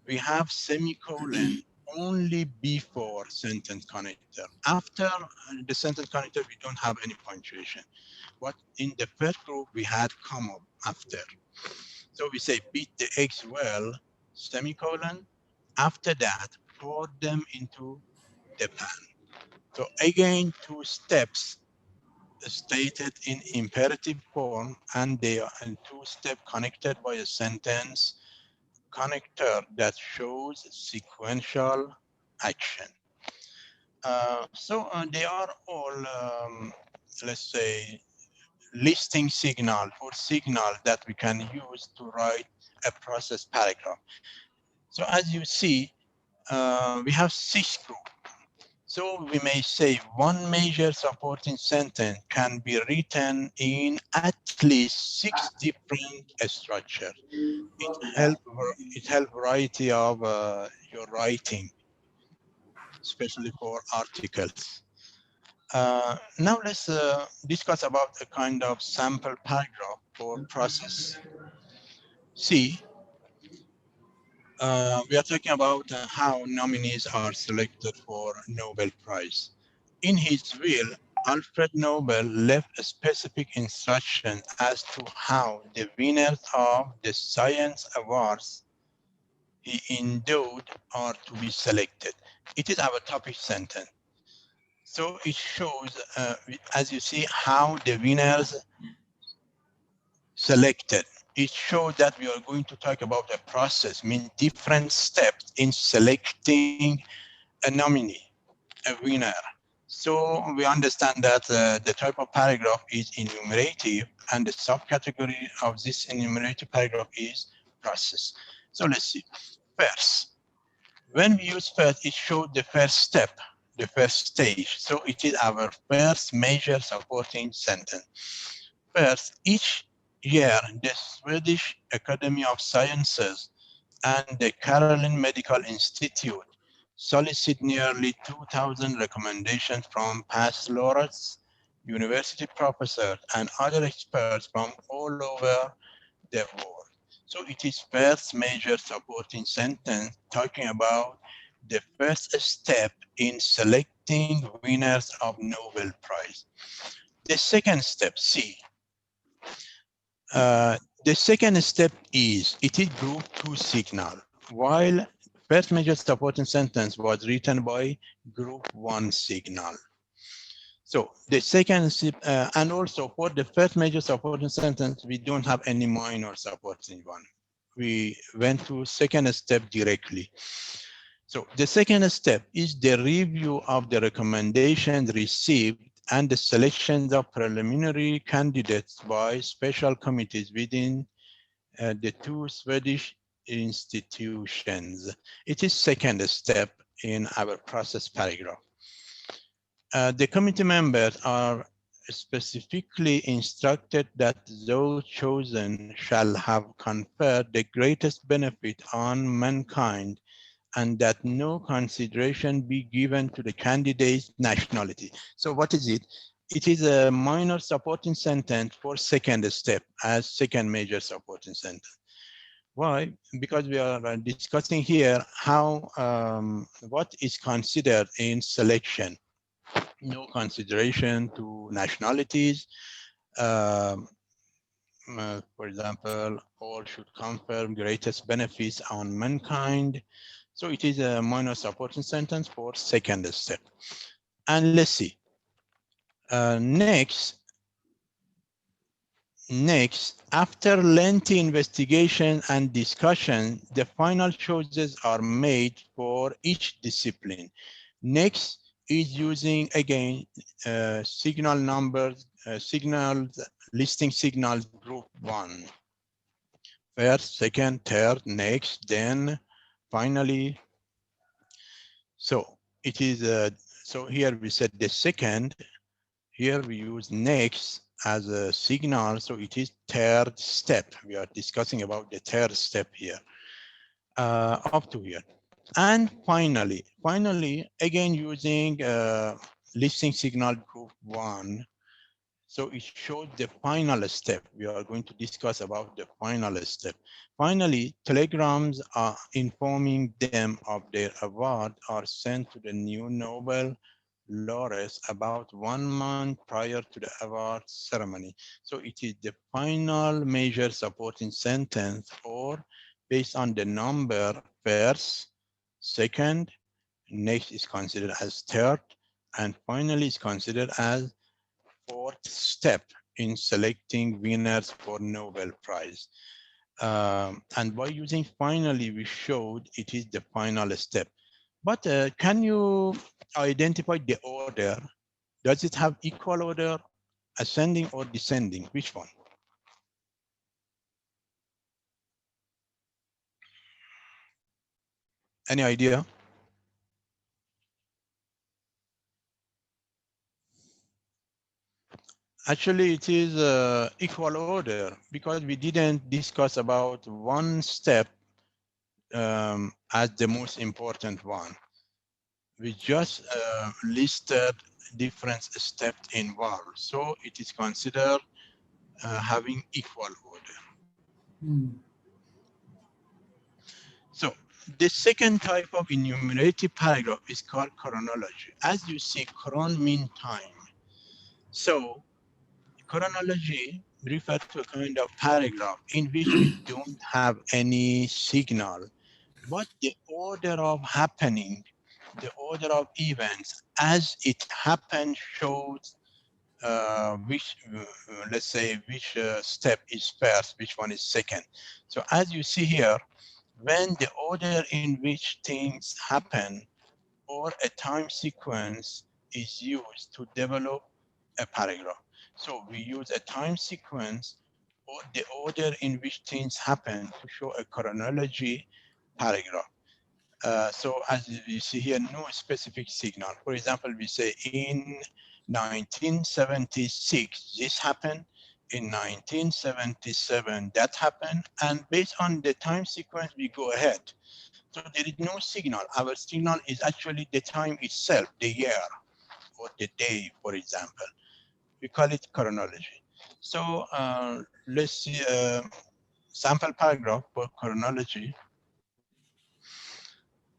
We have semicolon only before sentence connector. After the sentence connector, we don't have any punctuation. But in the first group, we had comma after. So we say beat the eggs well, semicolon. After that, pour them into the pan. So again, two steps stated in imperative form, and they are two steps connected by a sentence connector that shows sequential action. They are all, let's say, listing signal or signal that we can use to write a process paragraph. So as you see, we have 6 groups. So we may say one major supporting sentence can be written in at least 6 different structures. It help variety of your writing, especially for articles. Now let's discuss about a kind of sample paragraph for process. See, we are talking about how nominees are selected for Nobel Prize. In his will, Alfred Nobel left a specific instruction as to how the winners of the science awards he endowed are to be selected. It is our topic sentence. So it shows, as you see, how the winners selected. It shows that we are going to talk about a process, mean different steps in selecting a nominee, a winner. So we understand that the type of paragraph is enumerative, and the subcategory of this enumerative paragraph is process. So let's see. First, when we use first, it shows the first step, the first stage. So it is our first major supporting sentence. First, each year, the Swedish Academy of Sciences and the Caroline Medical Institute solicit nearly 2,000 recommendations from past laureates, university professors, and other experts from all over the world. So it is first major supporting sentence talking about the first step in selecting winners of Nobel Prize. The second step, C. The second step is, it is group 2 signal, while first major supporting sentence was written by group 1 signal. So the second step, and also for the first major supporting sentence, we don't have any minor supporting one. We went to second step directly. So the second step is the review of the recommendations received and the selections of preliminary candidates by special committees within the 2 Swedish institutions. It is second step in our process paragraph. The committee members are specifically instructed that those chosen shall have conferred the greatest benefit on mankind, and that no consideration be given to the candidate's nationality. So what is it? It is a minor supporting sentence for second step as second major supporting sentence. Why? Because we are discussing here how what is considered in selection. No consideration to nationalities. Um, for example, all should confer greatest benefits on mankind. So it is a minor supporting sentence for second step. And let's see. Next, after lengthy investigation and discussion, the final choices are made for each discipline. Next is using again signal numbers, signals, listing signals group one. First, second, third, next, then, finally. So it is, so here we said the second, here we use next as a signal, so it is third step. We are discussing about the third step here, up to here. And finally, again using listing signal group one. So it shows the final step. We are going to discuss about the final step. Finally, telegrams are informing them of their award are sent to the new Nobel laureates about 1 month prior to the award ceremony. So it is the final major supporting sentence, or based on the number first, second, next is considered as third, and finally is considered as fourth step in selecting winners for Nobel Prize. And by using finally, we showed it is the final step. But can you identify the order? Does it have equal order, ascending or descending? Which one? Any idea? Actually, it is equal order because we didn't discuss about one step as the most important one. We just listed different steps involved. So it is considered having equal order. Hmm. So the second type of enumerative paragraph is called chronology. As you see, chron means time. So chronology refers to a kind of paragraph in which we don't have any signal, but the order of happening, the order of events as it happened shows which, let's say, which step is first, which one is second. So as you see here, when the order in which things happen or a time sequence is used to develop a paragraph. So we use a time sequence or the order in which things happen to show a chronology paragraph. So as you see here, no specific signal. For example, we say in 1976, this happened. In 1977, that happened. And based on the time sequence, we go ahead. So there is no signal. Our signal is actually the time itself, the year or the day, for example. We call it chronology. So let's see a sample paragraph for chronology.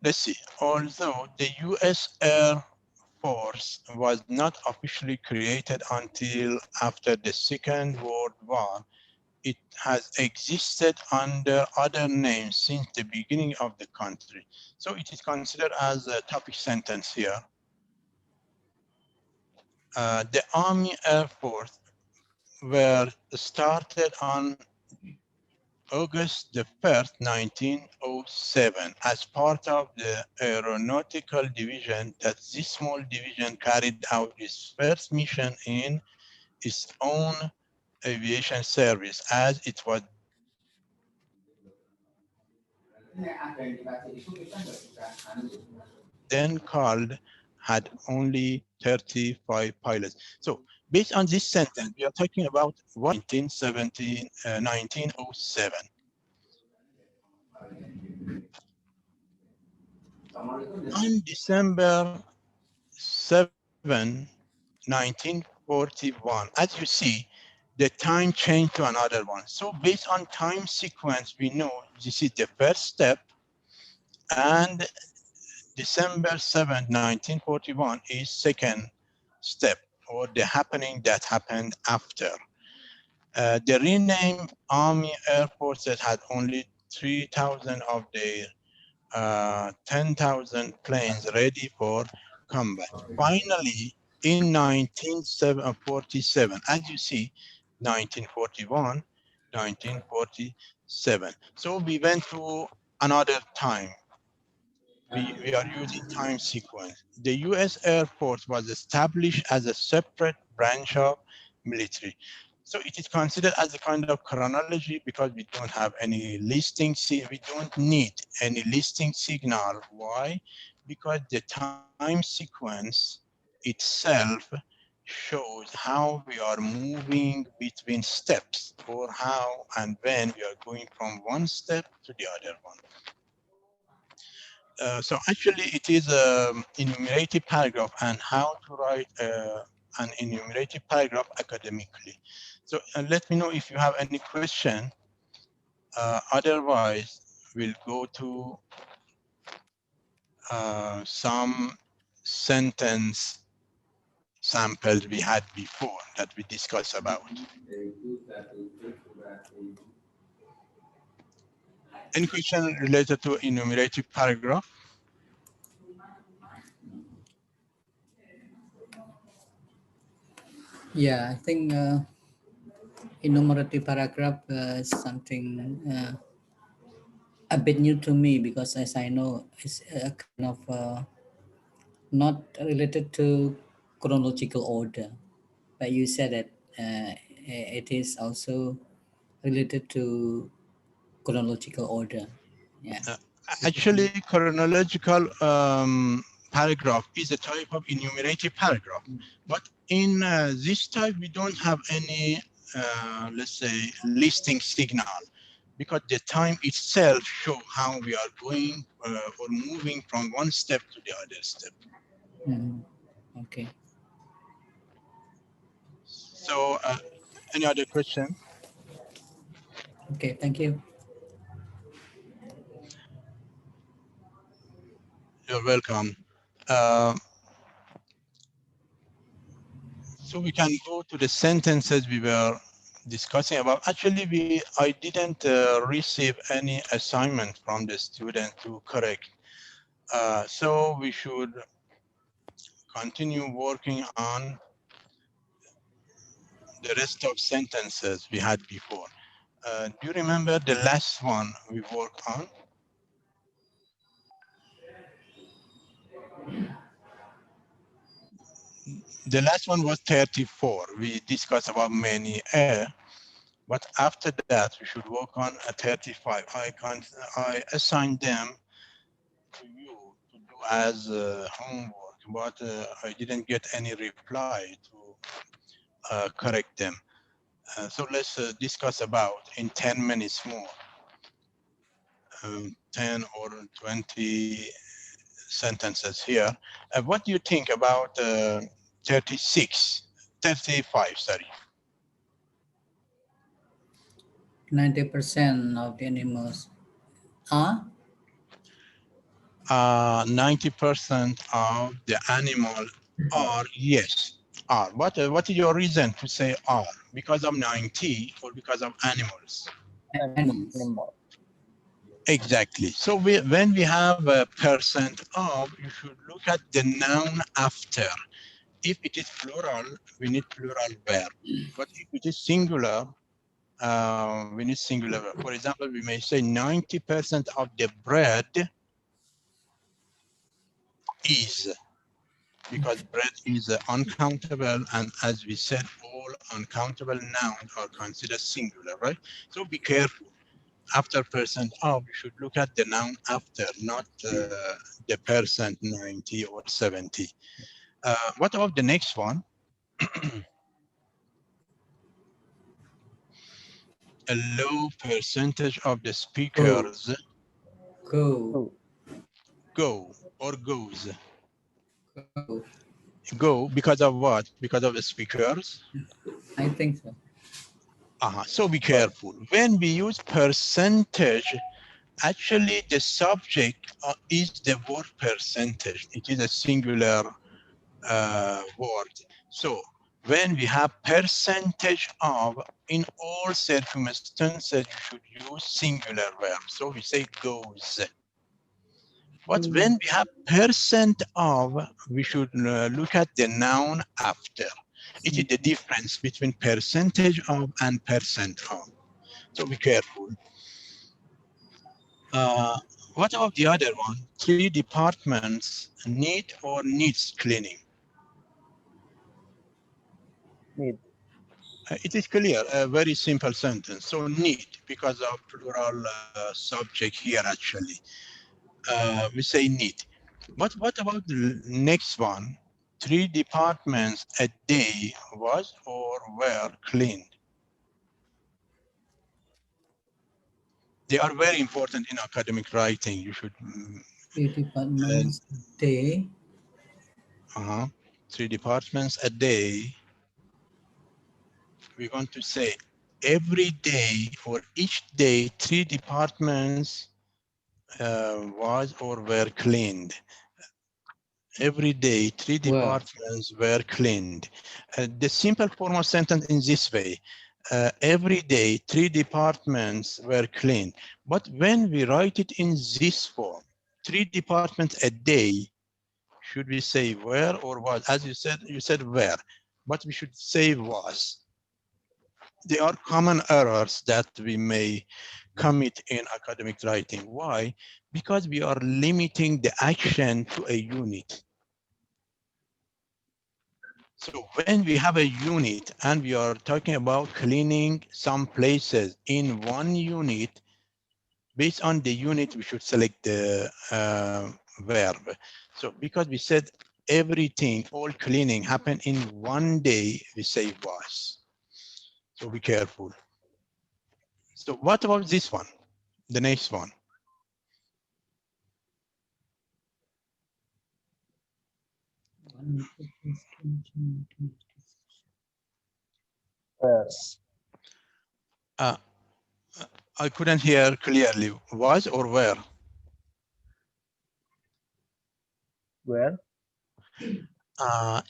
Let's see. Although the U.S. Air Force was not officially created until after the Second World War, it has existed under other names since the beginning of the country. So it is considered as a topic sentence here. The Army Air Force were started on August the 1st, 1907, as part of the Aeronautical Division, that this small division carried out its first mission in its own aviation service, as it was then called, had only 35 pilots. So based on this sentence, we are talking about 1907. On December 7, 1941, as you see, the time changed to another one. So based on time sequence, we know this is the first step, and December 7th, 1941 is second step, or the happening that happened after. The renamed Army Air Forces had only 3,000 of their 10,000 planes ready for combat. Finally, in 1947, as you see, 1941, 1947. So we went to another time. We are using time sequence. The US Air Force was established as a separate branch of military. So it is considered as a kind of chronology because we don't have any listing, we don't need any listing signal. Why? Because the time sequence itself shows how we are moving between steps, or how and when we are going from one step to the other one. So actually it is an enumerative paragraph, and how to write an enumerative paragraph academically. So let me know if you have any question. Otherwise, we'll go to some sentence samples we had before that we discussed about. Any question related to enumerative paragraph? Yeah, I think enumerative paragraph is something a bit new to me, because as I know, it's a kind of not related to chronological order. But you said that it is also related to chronological order. Yeah. Uh, Actually, chronological paragraph is a type of enumerative paragraph. But in this type, we don't have any, let's say, listing signal, because the time itself show how we are going or moving from one step to the other step. Mhm. Okay. So any other question? Okay. Thank you. You're welcome. Uh, So we can go to the sentences we were discussing about. Actually, I didn't receive any assignment from the student to correct. So we should continue working on the rest of sentences we had before. Do you remember the last one we worked on? The last one was 34. We discussed about many air, but after that we should work on a 35. I assigned them to you to do as homework, but I didn't get any reply to correct them. So let's discuss about in 10 minutes more, 10 or 20 sentences here. What do you think about 36, 35, sorry? 90% of the animals are 90% of the animal are, yes, are. What is your reason to say are? Because of 90 or because of animals? animals. Animal. Exactly. So when we have a percent of, you should look at the noun after. If it is plural, we need plural verb. But if it is singular, we need singular verb. For example, we may say 90% of the bread is, because bread is uncountable, and as we said, all uncountable nouns are considered singular, right? So be careful. After percent of, you should look at the noun after, not the percent 90 or 70. What about the next one? A low percentage of the Go. speakers Go. Two. go or goes. Go. Go because of what? Because of the speakers? I think so. So be careful. When we use percentage, actually the subject is the word percentage. It is a singular word. So when we have percentage of, in all circumstances, you should use singular verb. So we say goes. But when we have percent of, we should look at the noun after. It is the difference between percentage of and percent of. So be careful. Uh, what about the other one? 3 departments need or needs cleaning. Need. It is clear, a very simple sentence. So need, because of plural subject here actually. We say need. But what about the next one? 3 departments a day was or were cleaned. They are very important in academic writing. You should 3 departments a day. uh, 3 departments a day. We're going to say every day, for each day, 3 departments was or were cleaned. Every day, 3 Were. departments were cleaned. The simple form of sentence in this way, every day, 3 departments were cleaned. But when we write it in this form, 3 departments a day, should we say were or was? As you said were, but we should say was. There are common errors that we may commit in academic writing. Why? Because we are limiting the action to a unit. So when we have a unit and we are talking about cleaning some places in one unit, based on the unit, we should select the verb. So because we said everything, all cleaning happened in one day, we say was. So be careful. So what about this one? The next one. Uh, I couldn't hear clearly. Was or were? Where? Uh,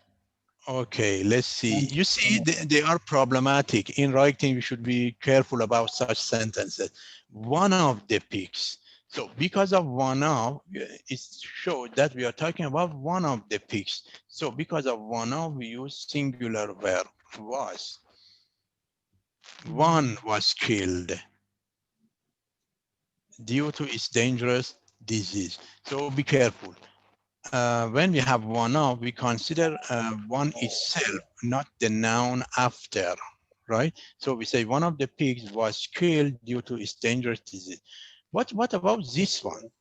okay, let's see. You see, they are problematic. In writing, you should be careful about such sentences. One of the pigs. So because of one of, it showed that we are talking about one of the pigs. So because of one of, we use singular verb, was. One was killed due to its dangerous disease. So be careful. When we have one of, we consider one itself, not the noun after, right? So we say one of the pigs was killed due to its dangerous disease. What about this one?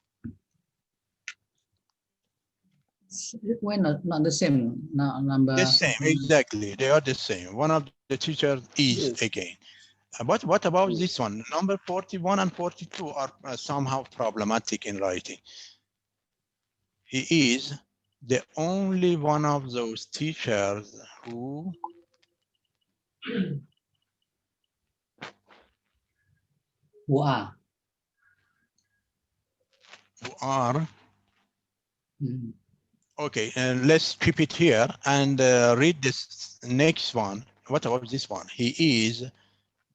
Why not the same number? The same, exactly. They are the same. One of the teachers is Yes. again. But what about Yes. this one? Number 41 and 42 are somehow problematic in writing. He is the only one of those teachers who Who are Mm. okay, and let's keep it here and read this next one. What about this one? He is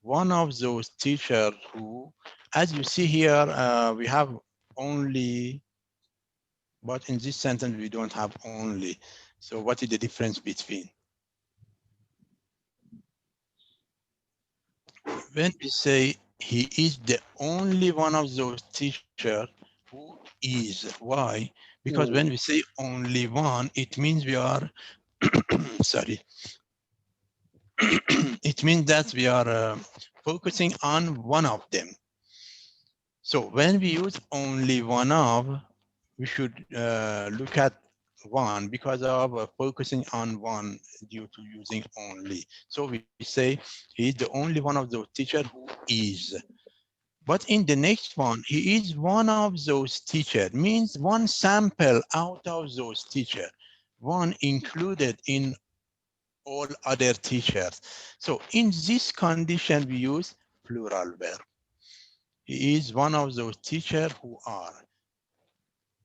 one of those teachers who, as you see here, we have only, but in this sentence, we don't have only. So what is the difference between? When we say he is the only one of those teachers who is, why? Because when we say only one, it means we are, sorry, it means that we are focusing on one of them. So when we use only one of, we should look at one because of focusing on one due to using only. So we say he is the only one of those teachers who is. But in the next one, he is one of those teachers, means one sample out of those teachers, one included in all other teachers. So in this condition, we use plural verb. He is one of those teachers who are,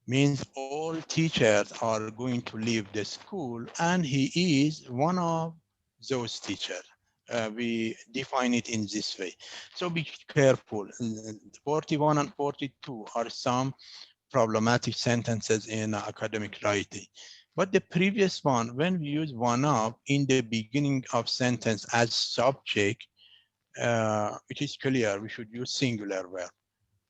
means all teachers are going to leave the school, and he is one of those teachers. We define it in this way. So be careful. 41 and 42 are some problematic sentences in academic writing. But the previous one, when we use one of in the beginning of sentence as subject, it is clear we should use singular verb.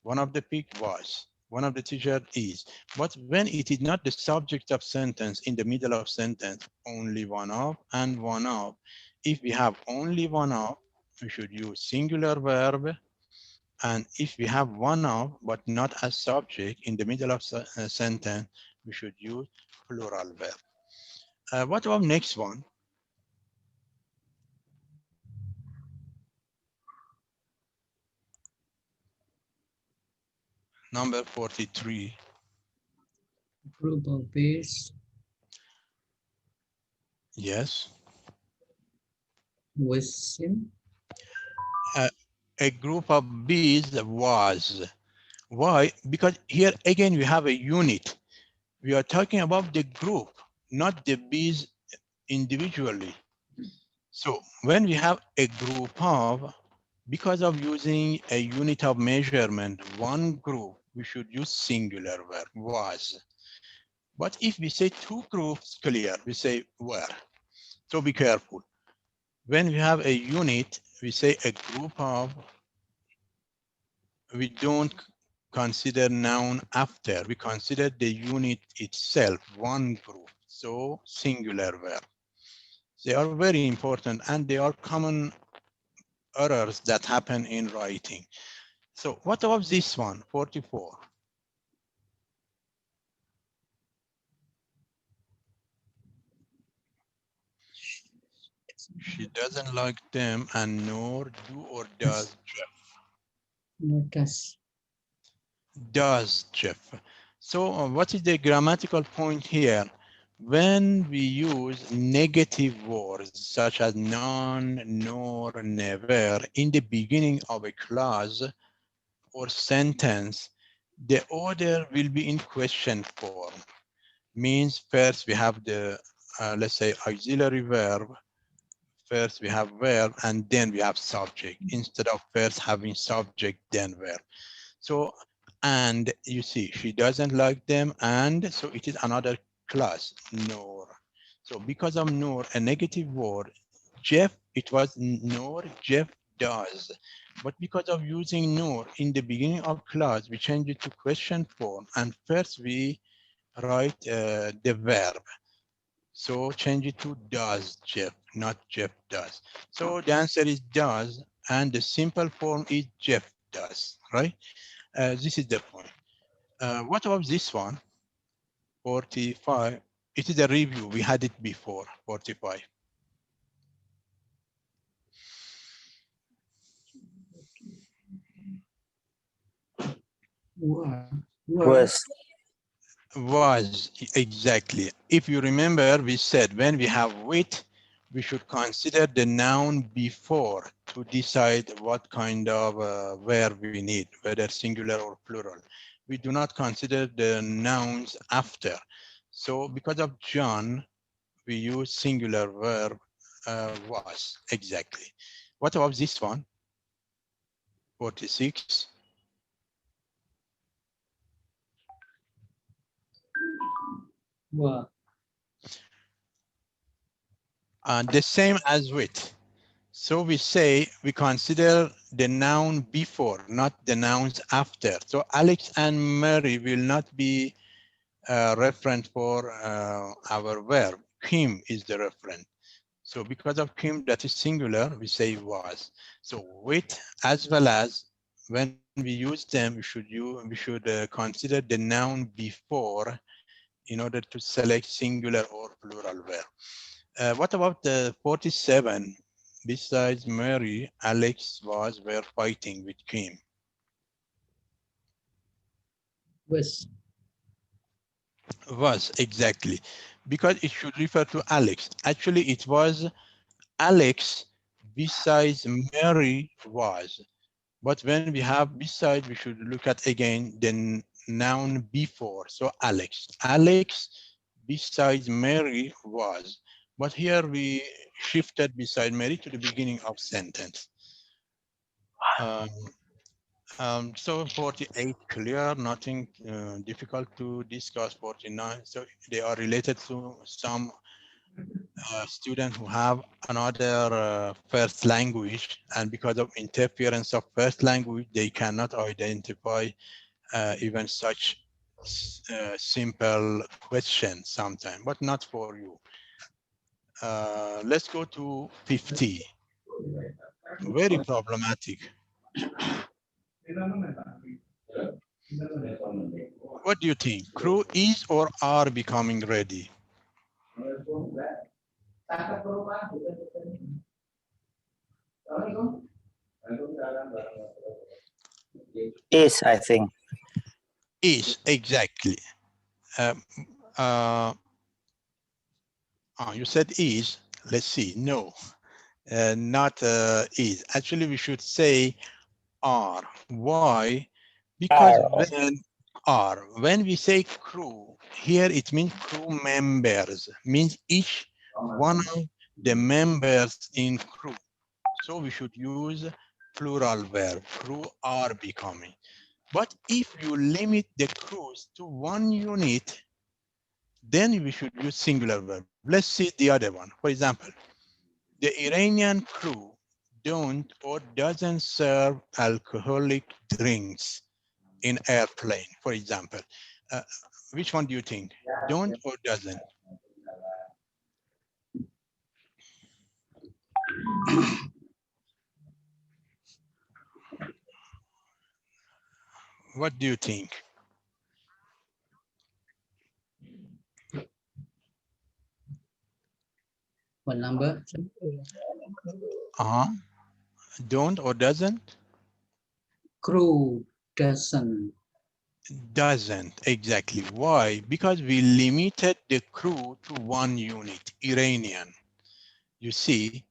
One of the pig was, one of the teacher is. But when it is not the subject of sentence in the middle of sentence, only one of and one of. If we have only one of, we should use singular verb. And if we have one of, but not as subject in the middle of sentence, we should use plural verb. What about next one? Number 43. Group of bees Yes. whistling. Uh, a group of bees was. Why? Because here again we have a unit. We are talking about the group, not the bees individually. So when we have a group of, because of using a unit of measurement, one group, we should use singular verb, was. But if we say two groups, clear, we say were. So be careful. When we have a unit, we say a group of, we don't consider noun after, we consider the unit itself, one group. So singular verb. They are very important, and they are common errors that happen in writing. So what about this one, 44? She doesn't like them, and nor do or does Jeff. Notice. Does Jeff. So what is the grammatical point here? When we use negative words such as none, nor, never in the beginning of a clause or sentence, the order will be in question form. Means first we have the, let's say, auxiliary verb. First we have verb, and then we have subject, instead of first having subject, then verb. So, and you see, she doesn't like them, and so it is another class, nor. So because of nor, a negative word, Jeff, it was nor, Jeff does. But because of using nor in the beginning of class, we change it to question form, and first we write the verb. So change it to does Jeff, not Jeff does. So the answer is does, and the simple form is Jeff does, right? This is the point. What about this one? 45. It is a review. We had it before, 45. Were. was, Was, exactly. If you remember, we said when we have with, we should consider the noun before to decide what kind of verb we need, whether singular or plural. We do not consider the nouns after. So because of John, we use singular verb was, exactly. What about this one? 46. Were. The same as with. So we say we consider the noun before, not the nouns after. So Alex and Mary will not be a referent for our verb. Kim is the referent. So because of Kim, that is singular, we say was. So with as well as, when we use them, we should consider the noun before in order to select singular or plural verb. What about the 47? Besides Mary, Alex were fighting with Kim. Was. Was, exactly. Because it should refer to Alex. Actually, it was Alex besides Mary was. But when we have beside, we should look at again the noun before. So Alex. Alex besides Mary was. But here we shifted beside Mary to the beginning of sentence. Um, so 48 clear, nothing difficult to discuss. 49, so they are related to some students who have another first language, and because of interference of first language, they cannot identify even such simple questions sometimes, but not for you. Let's go to 50. Very problematic. What do you think? Crew is or are becoming ready? Is, I think. Is, exactly. Um, uh, you said is. Let's see. No, not is. Actually, we should say are. Why? Because Are. when we say crew, here it means crew members, means each one of the members in crew. So we should use plural verb. Crew are becoming. But if you limit the crews to one unit, then we should use singular verb. Let's see the other one. For example, the Iranian crew don't or doesn't serve alcoholic drinks in airplane, for example. Uh, which one do you think? Don't or doesn't? What do you think? What number? Uh-huh. Don't or doesn't? Crew doesn't. Doesn't, exactly. Why? Because we limited the crew to one unit, Iranian. You see,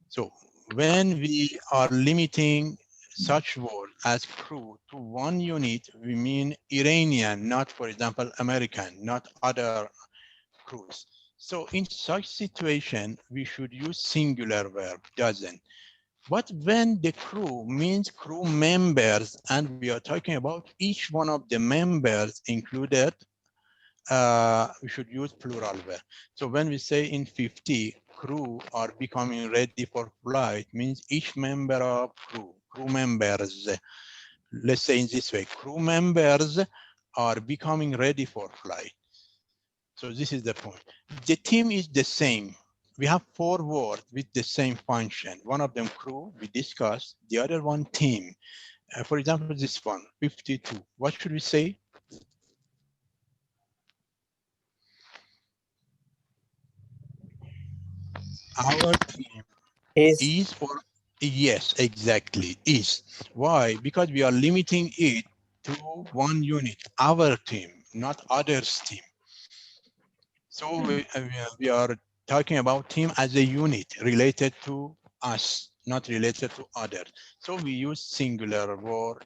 so when we are limiting such word as crew to one unit, we mean Iranian, not, for example, American, not other crews. So in such situation, we should use singular verb, doesn't. But when the crew means crew members, and we are talking about each one of the members included, we should use plural verb. So when we say in 50, crew are becoming ready for flight, means each member of crew members, let's say in this way, crew members are becoming ready for flight. So this is the point. The team is the same. We have four words with the same function. One of them crew, we discussed. The other one team. For example, this one, 52. What should we say? Our team Is. is or yes, exactly, is. Why? Because we are limiting it to one unit, our team, not others' team. So we are talking about team as a unit related to us, not related to others. So we use singular word.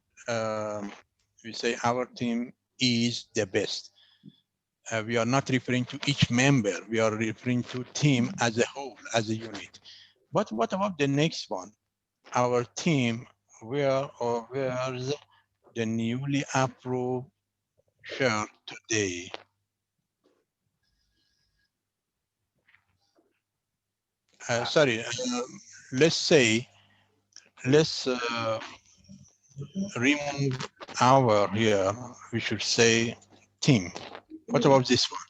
We say our team is the best. We are not referring to each member. We are referring to team as a whole, as a unit. But what about the next one? Our team wears the newly approved shirt today. Sorry, let's say, let's remove our here. We should say team. What about this one?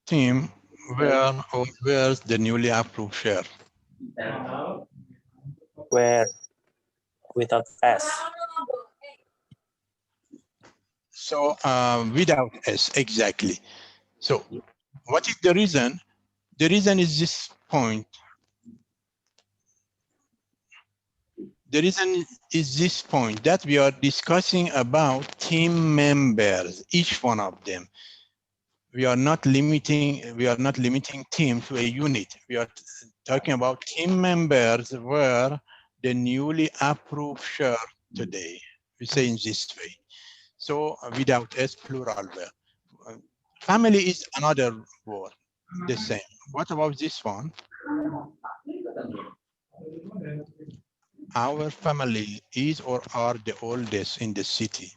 Team wears the newly approved shirt. Where without S. So without S, exactly. So what is the reason? The reason is this point. the reason is this point that we are discussing about team members, each one of them. We are not limiting team to a unit. We are talking about team members were the newly approved share today. We say in this way. So without S, plural verb. Family is another word, the same. What about this one? Our family is or are the oldest in the city.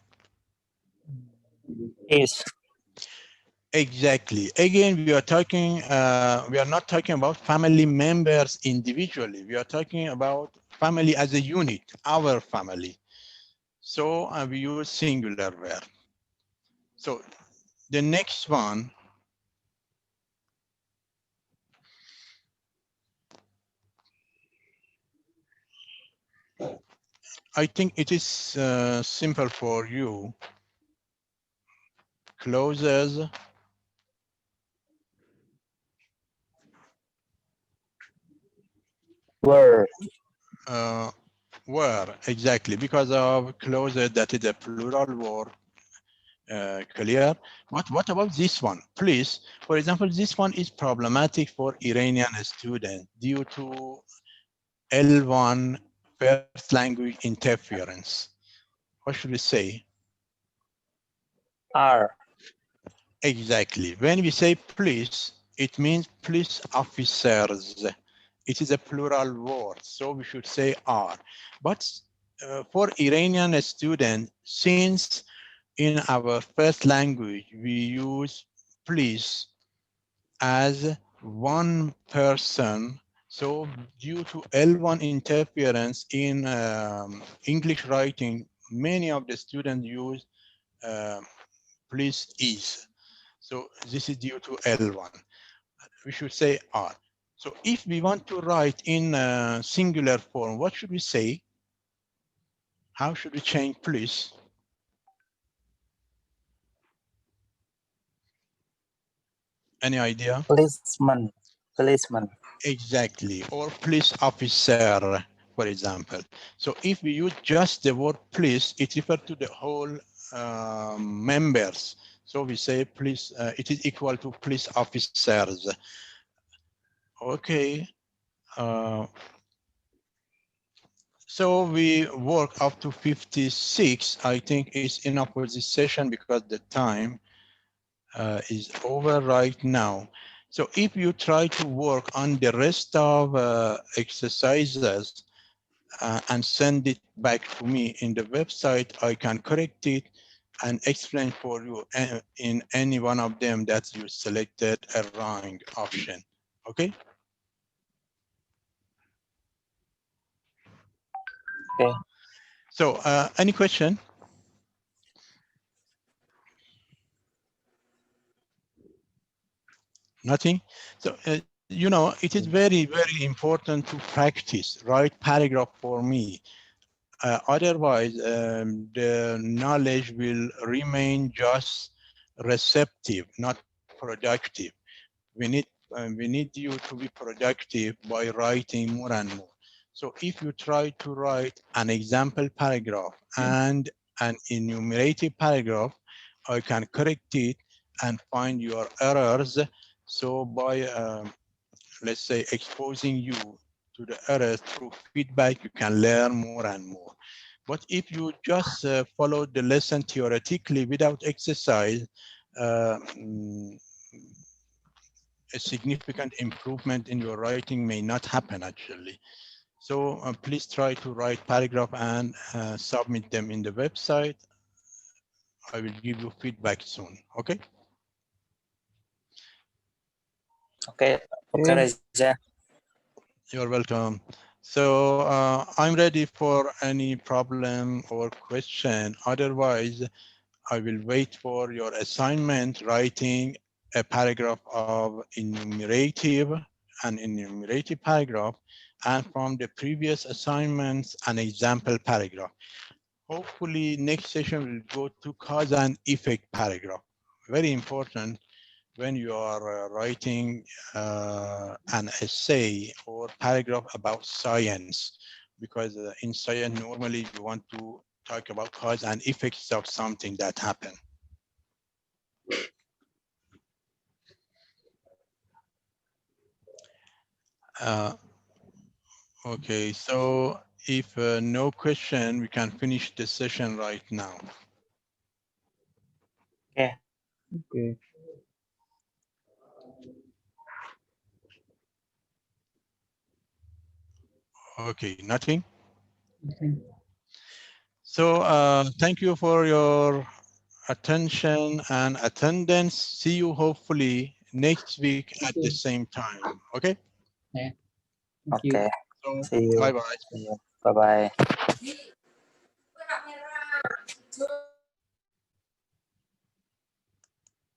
Is. Exactly. Again, we are not talking about family members individually. We are talking about family as a unit, our family. So we use singular verb. So the next one, I think it is simple for you. Closes Were. were, exactly, because of closer, that is a plural word. Clear. What about this one? Please, for example, this one is problematic for Iranian students due to L1 first language interference. What should we say? Are. Exactly. When we say police, it means police officers. It is a plural word, so we should say are. But for Iranian students, since in our first language we use police as one person, so due to L1 interference in English writing, many of the students use police is. So this is due to L1. We should say are. So if we want to write in singular form, what should we say? How should we change police? Any idea? Policeman. Policeman. Exactly, or police officer, for example. So if we use just the word police, it refers to the whole members. So we say police, it is equal to police officers. Okay. Uh, so we work up to 56. I think it's enough for this session because the time is over right now. So if you try to work on the rest of exercises and send it back to me in the website, I can correct it and explain for you in any one of them that you selected a wrong option. Okay? Okay. So any question? Nothing? So, you know, it is very, very important to practice, write paragraph for me. Otherwise, the knowledge will remain just receptive, not productive. We need you to be productive by writing more and more. So if you try to write an example paragraph and an enumerative paragraph, I can correct it and find your errors. So by let's say exposing you to the errors through feedback, you can learn more and more. But if you just follow the lesson theoretically without exercise, a significant improvement in your writing may not happen actually. So please try to write paragraph and submit them in the website. I will give you feedback soon, okay? Okay. Okay, Reza. You're welcome. So I'm ready for any problem or question. Otherwise, I will wait for your assignment writing a paragraph of an enumerative paragraph, and from the previous assignments, an example paragraph. Hopefully next session will go to cause and effect paragraph. Very important when you are writing an essay or paragraph about science because in science normally you want to talk about cause and effects of something that happen. Okay, so if no question, we can finish the session right now. Okay. Okay. Okay, nothing. Okay. So thank you for your attention and attendance. See you hopefully next week Thank at the you. same time. Okay. Yeah. Thank you. Okay. So See you. bye bye. See you. Bye bye.